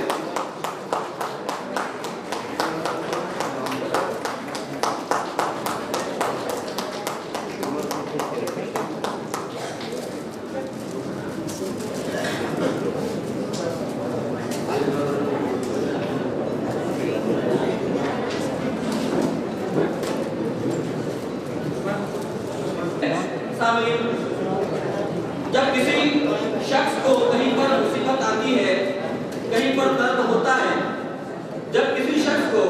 जब किसी शख्स को कहीं पर मुसीबत आती है, कहीं पर दर्द होता है, जब किसी शख्स को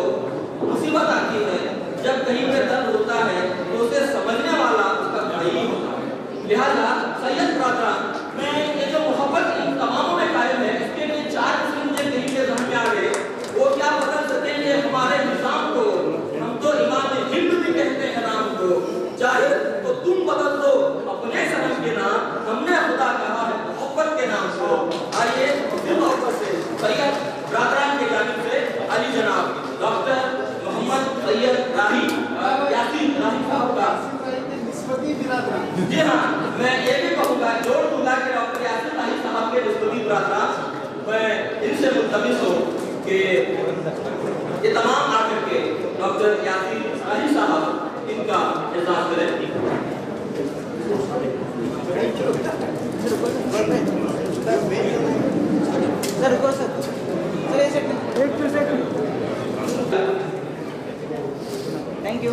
मुसीबत आती है, जब कहीं पर दर्द होता है तो उसे समझने वाला उसका भाई ही होता है। लिहाजा सैयद ब्रादरान में ये जो मोहब्बत इन तमामों में कायम है, इसके लिए चार किस्म मुझे कहीं के ज़हन में आ गए। वो क्या बदल सकते हैं हमारे निज़ाम को, हम तो इमाम हिंद भी कहते हैं नाम को, चाहे तो तुम बदल दो अपने सनम के नाम, हमने खुदा कहा है मोहब्बत के नाम को। आइए दिल मोहब्बत से सैयद ब्रादरान के जानिब से अली जनाब डॉक्टर मोहम्मद सैयद राही यासीन राही साहब का। जी हाँ, मैं ये भी कहूँगा, जोड़ दूंगा कि डॉक्टर यासीन राही साहब के निस्बती ब्रादरान मैं इनसे मुल्तमिस हूँ कि ये तमाम आकर के डॉक्टर यासीन राही साहब इनका एजाज करें। सर रुको सर, थैंक यू।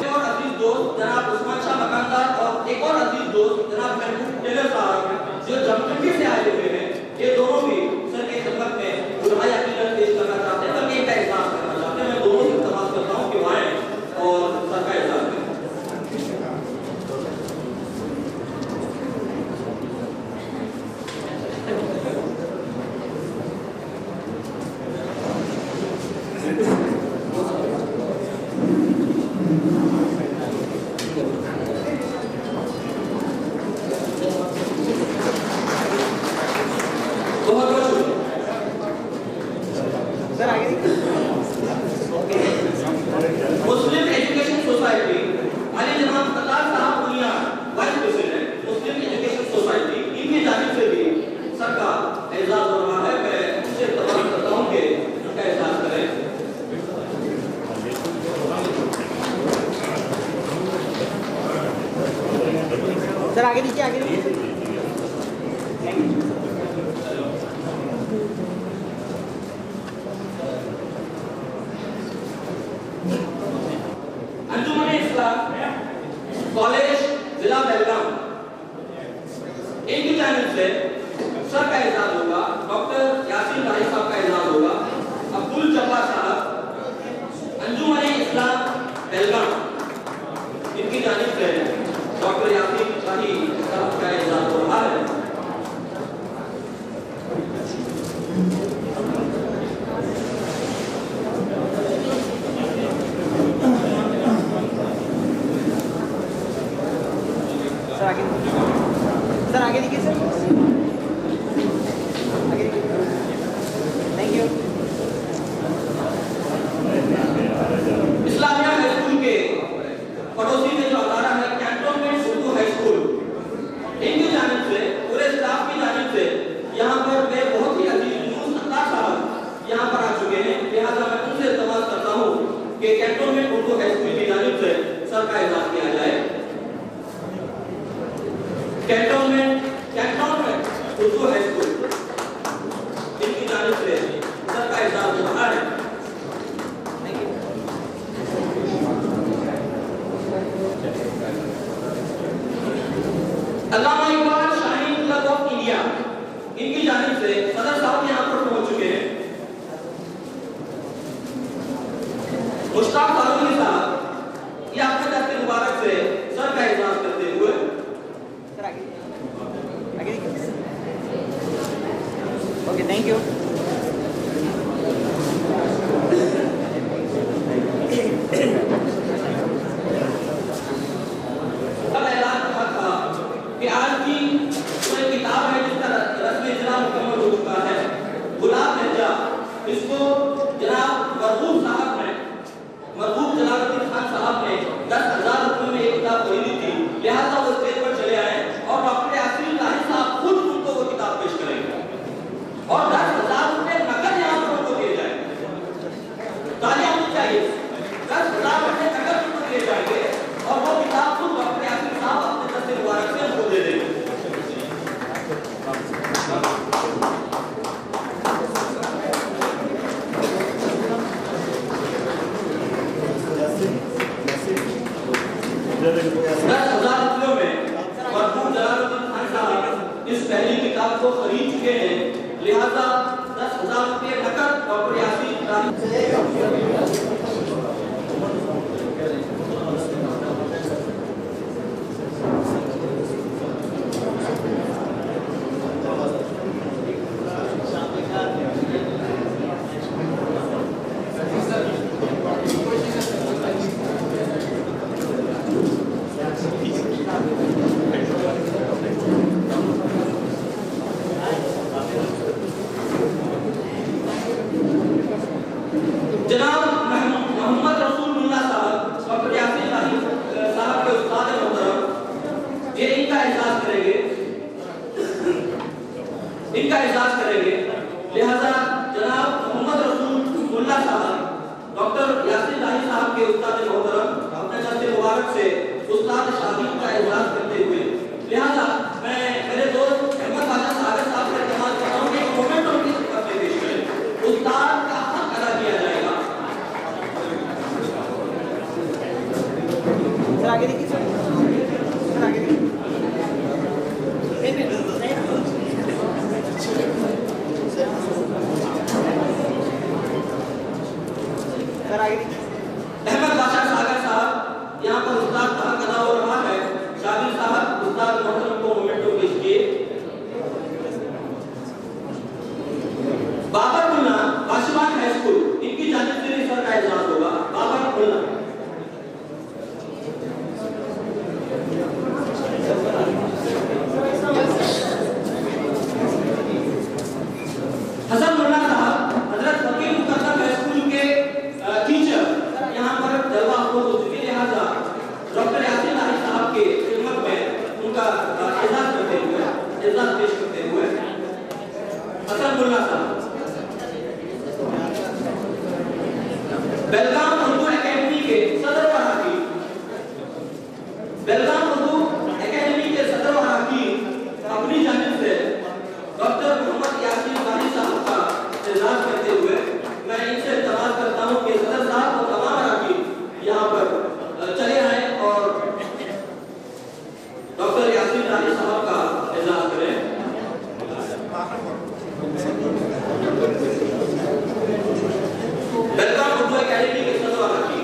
और अजीज दोस्त जनाब उस्मान शाह मकानदार और एक और अजीज दोस्त जनाब महबूब टेलर साहब जो जमखंडी से आए हुए हैं, ये दोनों भी सर की खिदमत में दुआए अकीदत पेश करना चाहते हैं, बल्कि इनका एहसास करना चाहते हैं। मैं दोनों से इल्तिमास करता हूँ कि वो आएं और सर का एहसास करें। मुस्लिम एजुकेशन सोसाइटी अली जनाब कतार साहब दुनिया वाइस प्रेसिडेंट मुस्लिम एजुकेशन सोसाइटी, इनकी जानिब से भी सर का एजाज हो रहा है। मैं उनसे तलब करता हूँ कि उनका एजाज करें। सर आगे दीजिए, आगे दीजिए। अंजुमन इस्लाम कॉलेज जिला बेलगाम, इनकी जानिब से सर का एजाज होगा। डॉक्टर यासीन राही साहब का एजाज होगा। अब्दुल जब्बार साहब अंजुमन इस्लाम बेलगाम, इनकी जानिब से डॉक्टर यासीन राही साहब का एजाज हो रहा है। सर आगे देखिए सर। आगे thank you. Islamia high school के पड़ोसी में जो अदारा है कैंटोनमेंट उर्दू हाई स्कूल, इनकी जानिब से पूरे स्टाफ की जानिब से यहाँ पर वे बहुत ही अजीज सत्तार साहब यहाँ पर आ चुके हैं। लिहाजा मैं उनसे इल्तमास करता हूँ कि कैंटोनमेंट उर्दू हाई स्कूल की जानिब से सर का इजाज़ किया जाए। कैंटोनमेंट उर्दू हाई स्कूल इनकी जानिब से सर का इजाज़ हो रहा है। Allama Iqbal Shaheen Club of India इनकी जानिब से सदर साहब यहाँ पर पहुंच चुके हैं। मुश्ताक फारूकी साहब ये आपके दस्ते मुबारक से सर का इजाज़ करते हुए सर आगे देखिए। Okay thank you. कल ऐलान हुआ था कि आज की जो किताब है जिसका रस्म इजरा मुकम्मल हो चुका है, गुलाब लहजा, इसको जनाब मरहूम साहब ने, मरहूम जलालुद्दीन खान साहब ने 10,000 रुपये में एक किताब खरीदी थी। लिहाजा वो स्टेज पर चले आए और डॉक्टर यासीन लाही साहब खुद उनको वो किताब पेश करेंगे और 10,000 रुपये नकद यहाँ पर उनको दिए जाएंगे। तालियां होनी चाहिए। 10,000 रुपये नकद उनको दिए जाएंगे और वो किताब खुद डॉक्टर यासीन साहब अपने दस्ते मुबारक से उनको दे देंगे। इस पहली किताब को खरीद चुके हैं। लिहाजा 10,000 रुपये नकद डॉक्टर यासीन लाही जनाब मोहम्मद रसूलुल्लाह साहब डॉक्टर यासीन लाही साहब के उस्ताद मोहतरम ये इनका एहसास करेंगे, इनका एहसास करेंगे। लिहाजा जनाब मोहम्मद रसूलुल्लाह साहब डॉक्टर यासीन लाही साहब के उस्ताद मोहतरम अपने दस्ते मुबारक से उस्ताद शादी का एहसास करते हुए, लिहाजा मैं मेरे दोस्त अहमद बाजा सागर साहब से इल्तमास करता हूँ कि एक मोमेंट उनकी खिदमत में पेश करें। उस्ताद का हक अदा किया जाएगा। सर आगे देखिए सर। सर आगे देखिए। सर आगे देखिए। अहमद बाजा सागर साहब यहाँ पर उस्ताद का हक अदा हो रहा है। शादी साहब उस्ताद मोहतरम को मोमेंटो पेश किए। बाबर मुल्ला बाशिवान हाई स्कूल इनकी जानिब से सर का एहसास होगा। बाबर मुल्ला हसन मुल्ला साहब हजरत फकीर मुकद्दम हाई स्कूल के टीचर यहाँ पर जलवा हो चुके। लिहाजा डॉक्टर यासीन लाही साहब के खिदमत में उनका एहसास करते हुए, एहसास पेश करते हुए हसन मुल्ला साहब बेलगाम उर्दू एकेडमी के सदर व हाकिम, बेलगाम उर्दू एकेडमी के सदर व हाकिम अपनी जानिब से डॉक्टर मोहम्मद यासीन लाही साहब का एहसास करते हुए मैं इनसे इल्तमास करता हूँ कि सदर साहब और तमाम हाकिम यहाँ पर चले आए और डॉक्टर यासीन लाही साहब का एहसास करें। बेलगाम उर्दू एकेडमी के सदर व हाकिम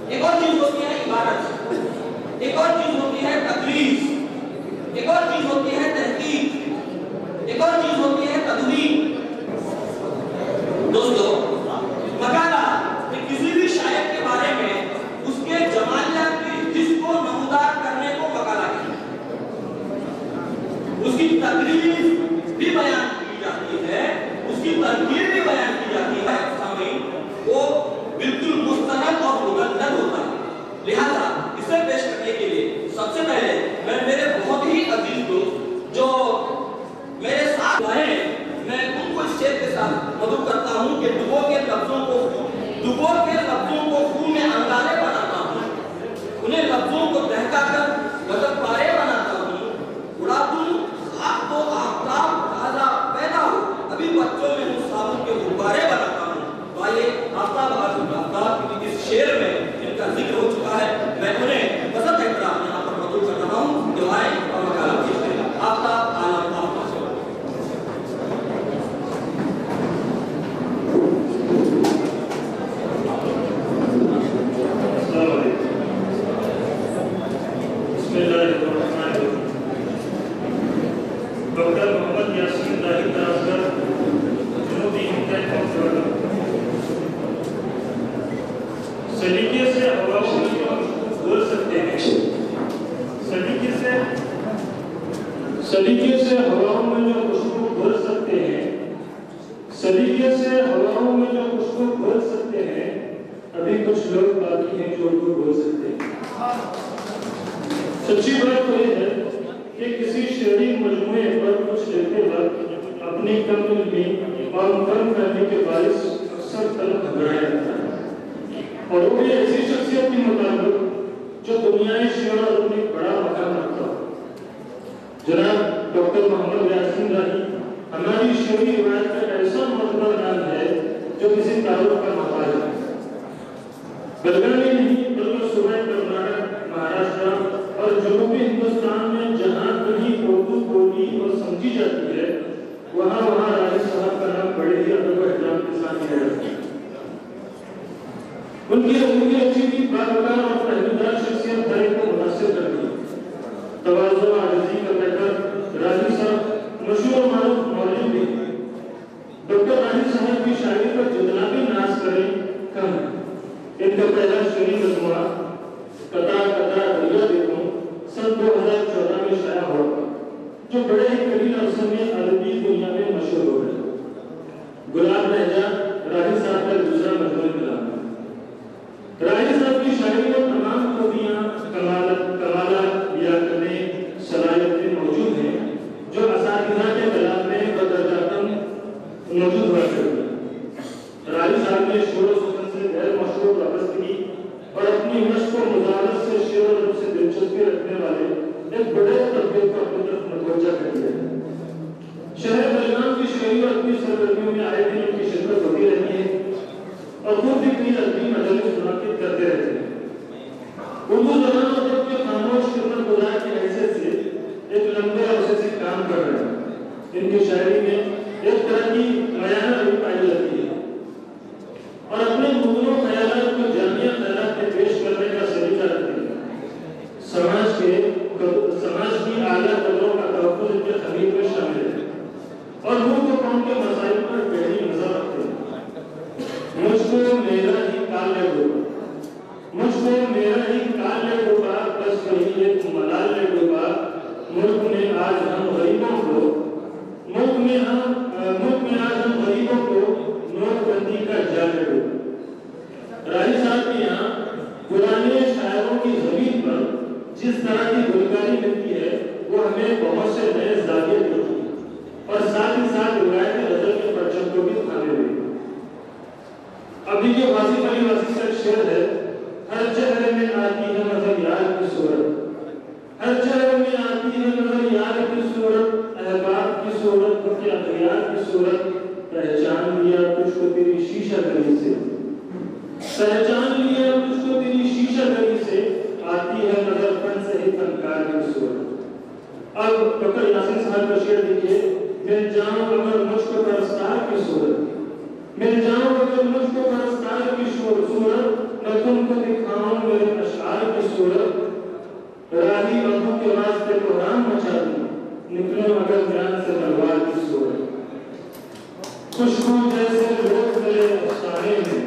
एक और चीज होती है इबादत, एक और चीज होती है तकलीफ, एक और चीज होती है तहकीक, एक और चीज होती है तदवीन। दोस्तों, मकाला किसी भी शायर के बारे में उसके जमालियात की हिस्स को नमूदार करने को मकाला कहते हैं। उसकी तकलीफ भी बयान की जाती है, उसकी तनकीर भी बयान की जाती है। वो बिल्कुल मुस्तनद और मुगन्नद होता है। लिहाजा इसे पेश करने के लिए सबसे पहले मैं मेरे बहुत ही अजीज दोस्त जो मेरे साथ हैं, मैं उनको इस शेर के साथ मदद करता हूं कि डुबो के लफ्जों को खून में अंगारे बनाता हूं, उन्हें लफ्जों को दहका कर गजब पारे बनाता हूं। उड़ा दूं आप तो आफ्ताब ताजा पैदा हो, अभी बच्चों में हूं साबुन के गुब्बारे बनाता हूं। तो आइए आफ्ताब इस शेर में इनका जिक्र हो चुका है, मैं उन्हें बसत एहतराम यहाँ पर मदद कर रहा हूँ। दुआएं और मकाला पेश करें। आफ्ताब आलम डॉक्टर मोहम्मद यासीन दाहिद असगर जनूबी सलीके से हवाओं में बोल सकते हैं, सलीके से हवाओं में जो खुशबू बोल सकते हैं, सलीके से हवाओं में जो खुशबू बोल सकते हैं, अभी कुछ लोग बाकी हैं जो उनको बोल सकते हैं। सच्ची बात तो ये है कि किसी शेरी मजमूए पर कुछ लिखते वक्त अपनी कम इल्मी और कम करने के बारिश अक्सर तलब घबराया जाता है, और वो भी ऐसी शख्सियत के मुताबिक जो दुनियाई शेर और अपनी बड़ा मकाम रखता हो। जनाब डॉक्टर मोहम्मद यासीन दाही हमारी शेरी रिवायत का ऐसा मोतबर नाम है जो किसी तारुफ का मोहताज है। बलगावी नहीं बल्कि सूबे कर्नाटक, महाराष्ट्र और जनूबी हिंदुस्तान में जहां कहीं उर्दू बोली और समझी जाती है, वहां राजी साहब का नाम बड़े ही अदब और एहतराम के साथ लिया जाता है। उनकी जिंदगी अच्छी थी, बावकार और पहलूदार शख्सियत हर एक को मुतासिर करती है। तवाज़ु और आजिज़ी का बेहतर राजी साहब मशहूर मारूफ मौलवी भी। डॉक्टर राजी साहब की शायरी पर जितना भी नाज करें कम है। इनका पहला शेरी मजमुआ कतरा कतरा दरिया देखूं सन 2014 में शाया हुआ, जो बड़े ही करीब अरसे में अरबी दुनिया में मशहूर हो गया। गुलाब लहजा राही साहब का दूसरा मजमूई कलाम है। राही साहब की शायरी में तमाम खूबियां, कमालात, लियाकतें, सलाहियतें मौजूद हैं जो असातिज़ा के कलाम में बदरजातन मौजूद हुआ करती हैं। राही साहब ने शेर व सुखन से गैर मशहूर वाबस्तगी और अपनी मश्क और मुजाहरत से शेर और से दिलचस्पी रखने वाले एक बड़े तबके को अपनी तरफ मतवज्जा कर दिया है। शहर बलगाम की शायरी और अपनी सरगर्मियों में आए दिन उनकी शिरकत होती रहती है और खुद भी कई अदबी मजलिस मुनाकिद करते रहते हैं। उर्दू ज़बान और अदब के खामोश खिदमतगुज़ार की हैसियत से एक लंबे अरसे से काम कर रहे हैं। इनकी शायरी में एक तरह की मयाना भी पाई जाती है और अपने मुगलों ख्यालात को जामिया ख्यालात में पेश करने का सलीका रखते हैं। समाज की आला कदरों का तवक्कुल इनके खमीर में शामिल है और मुल्क और कौम के मसाइल पर गहरी नजर रखते हैं। मुझको मेरा ही काल ले डूबा, बस वही एक मलाल ले डूबा। मुल्क में आज हम गरीबों को नोटबंदी का जाल ले डूबा। राही साहब के यहाँ पुराने शायरों की जमीन पर जिस तरह की गुलकारी मिलती है, वो हमें बहुत से नए जाविये देती है और साथ ही साथ रिवायत गजल के परचम को भी थामे हुए। अभी जो वासिफ अली वासी का शेर है, हर चेहरे में आती है नजर यार की सूरत, हर चेहरे में आती है नजर यार की सूरत, अहबाब की सूरत को क्या अखियार की सूरत, पहचान लिया तुझको तेरी शीशा गली से, पहचान लिया तुझको तेरी शीशा गली से, आती है नजर फन से ही फनकार की सूरत। अब डॉक्टर यासीन साहब का शेर देखिए, मिल जाऊं अगर मुझको परस्तार की सूरत, मिल जाऊं अगर मुझको परस्तार की सूरत, मैं तुमको दिखाऊं निकलो मगर ज्ञान से तलवार की सोए। खुशबू जैसे लोग मिले अफसाने में,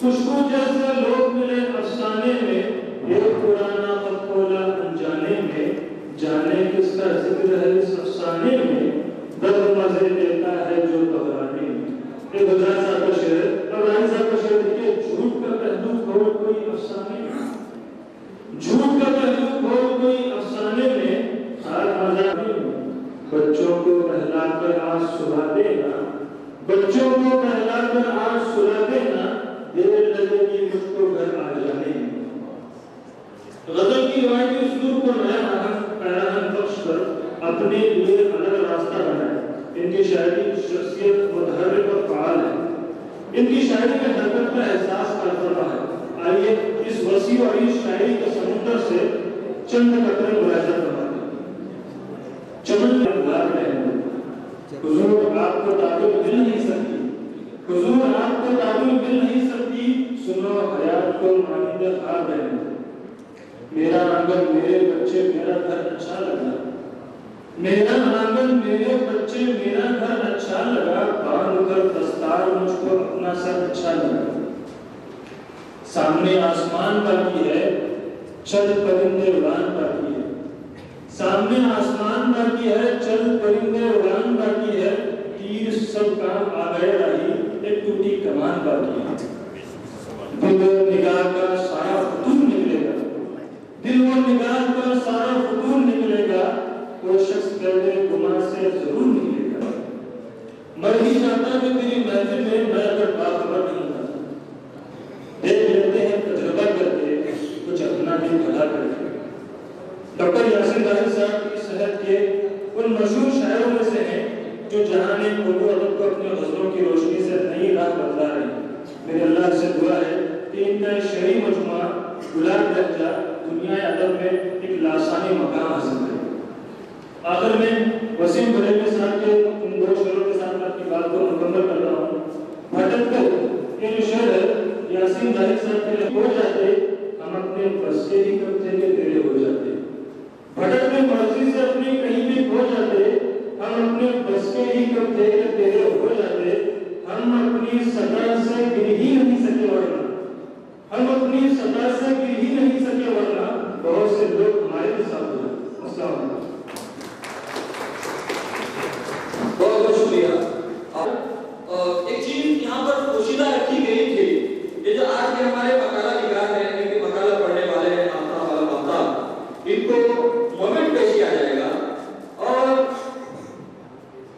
खुशबू जैसे लोग मिले अफसाने में, एक पुराना पद खोला अनजाने में, जाने किसका जिक्र है इस अफसाने में, दर्द मजे देता है जो घबराने में। ये गुजरात साहब का शेर है। अब रानी साहब का शेर देखिए, झूठ का पहलू खोल कोई अफसाने में, झूठ का पहलू खोल कोई अफसाने में, खाक मजाने में, बच्चों को बहलाकर आज सुला देना, बच्चों को बहलाकर आज सुला देना, देर लगेगी मुझको घर आ जाने में। गजल की रवायती उस्लूब को नया पैराहन बख्श कर अपने लिए अलग रास्ता बनाए। इनकी शायरी शख्सियत मुतहर्रिक और फ़आल है। इनकी शायरी में हरकत का एहसास कारफरमा है। आइए इस वसी और इस शायरी के समुद्र से चंद कतरे मुलाहिजा फरमाते हैं। चमन लाग रहे हैं, हुजूर आपको ताबीर मिल नहीं सकती, हुजूर आपको ताबीर मिल नहीं सकती, सुनो हयात को मानिंदा खाब रहे। मेरा आंगन मेरे बच्चे मेरा घर अच्छा लगा, मेरा आंगन मेरे बच्चे मेरा घर अच्छा लगा, बांध कर दस्तार मुझको अपना सर अच्छा लगा। सामने आसमान बाकी है, चल परिंदे उड़ान बाकी है, सामने आसमान बाकी है, चल परिंदे उड़ान बाकी है, तीर सब काम आ गए राही, एक टूटी कमान बाकी है। दिल निगाह का सारा फतूर निकलेगा, दिल वो निगाह का सारा फतूर निकलेगा, वो शख्स पहले गुमा से जरूर निकलेगा। मर ही जाता कि तेरी महफिल में मैं अगर बाखबर नहीं होता। देख लेते हैं तजुर्बा करके कुछ अपना भी भला करके। डॉक्टर यासिन दाहिर साहब की सेहत के उन मशहूर शायरों में से हैं जो जहां ने उर्दू अदब को अपने गज़लों की रोशनी से नई राह बतला रहे हैं। मेरे अल्लाह से दुआ है कि इनका शेरी मजमुआ गुलाब लहजा दुनिया अदब में एक लासानी मकाम हासिल करे। आखिर में वसीम बरेलवी साहब के इन दो शेरों के साथ मैं अपनी बात को मुकम्मल कर रहा हूँ। भटक कर ये जो शेर है यासीन दाहिर साहब के लिए हो जाते, हम अपने बस के ही कब थे कि तेरे हो जाते। भटक में मर्जी से अपनी कहीं भी खो जाते, हम अपने बस के ही कब थे कि तेरे हो जाते। हम अपनी सदा से गिर ही नहीं सके वरना, हम अपनी सदा से गिर ही नहीं सके वरना, बहुत से लोग हमारे के साथ हुए। अस्सलाम वालेकुम। बहुत बहुत शुक्रिया। एक चीज यहाँ पर पोशीदा रखी गई थी, ये जो आज के हमारे मकाला निगार है, इनके मकाला पढ़ने वाले हैं आफ्ताब वाला आफ्ताब, इनको मोमेंट पेश किया जाएगा। और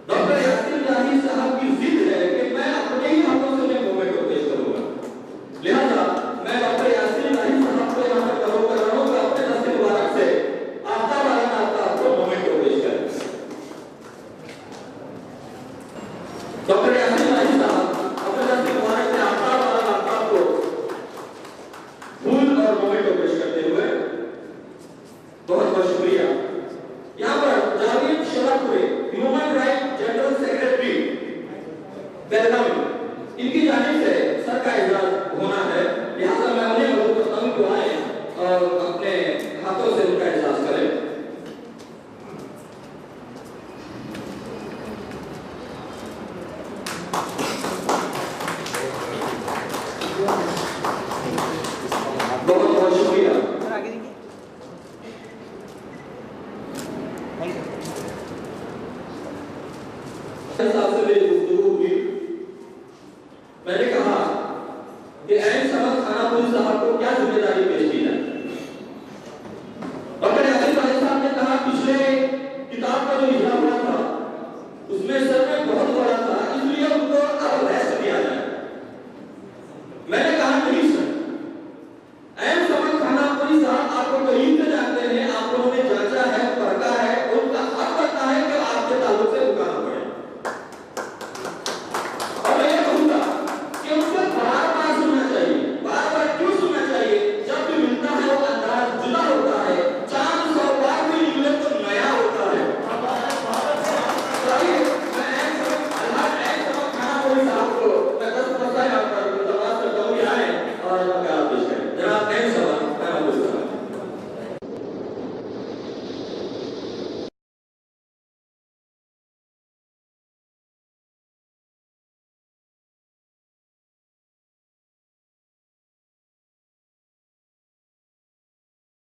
डॉक्टर यासिन दाहिर साहब की जिद है कि मैं अपने ही हाथों से मोमेंट को पेश करूंगा, लिहाजा मैं डॉक्टर यासिन दाहिर साहब को यहाँ पर करो कर रहा हूँ कि अपने दस्ते मुबारक से आफ्ताब वाला आफ्ताब को मोमेंट को पेश करें। डॉक्टर यासिन दाहिर साहब अपने दस्ते मुबारक से आफ्ताब वाला आफ्ताब को फूल और मोमेंट को पेश करते हुए बहुत बहुत शुक्रिया।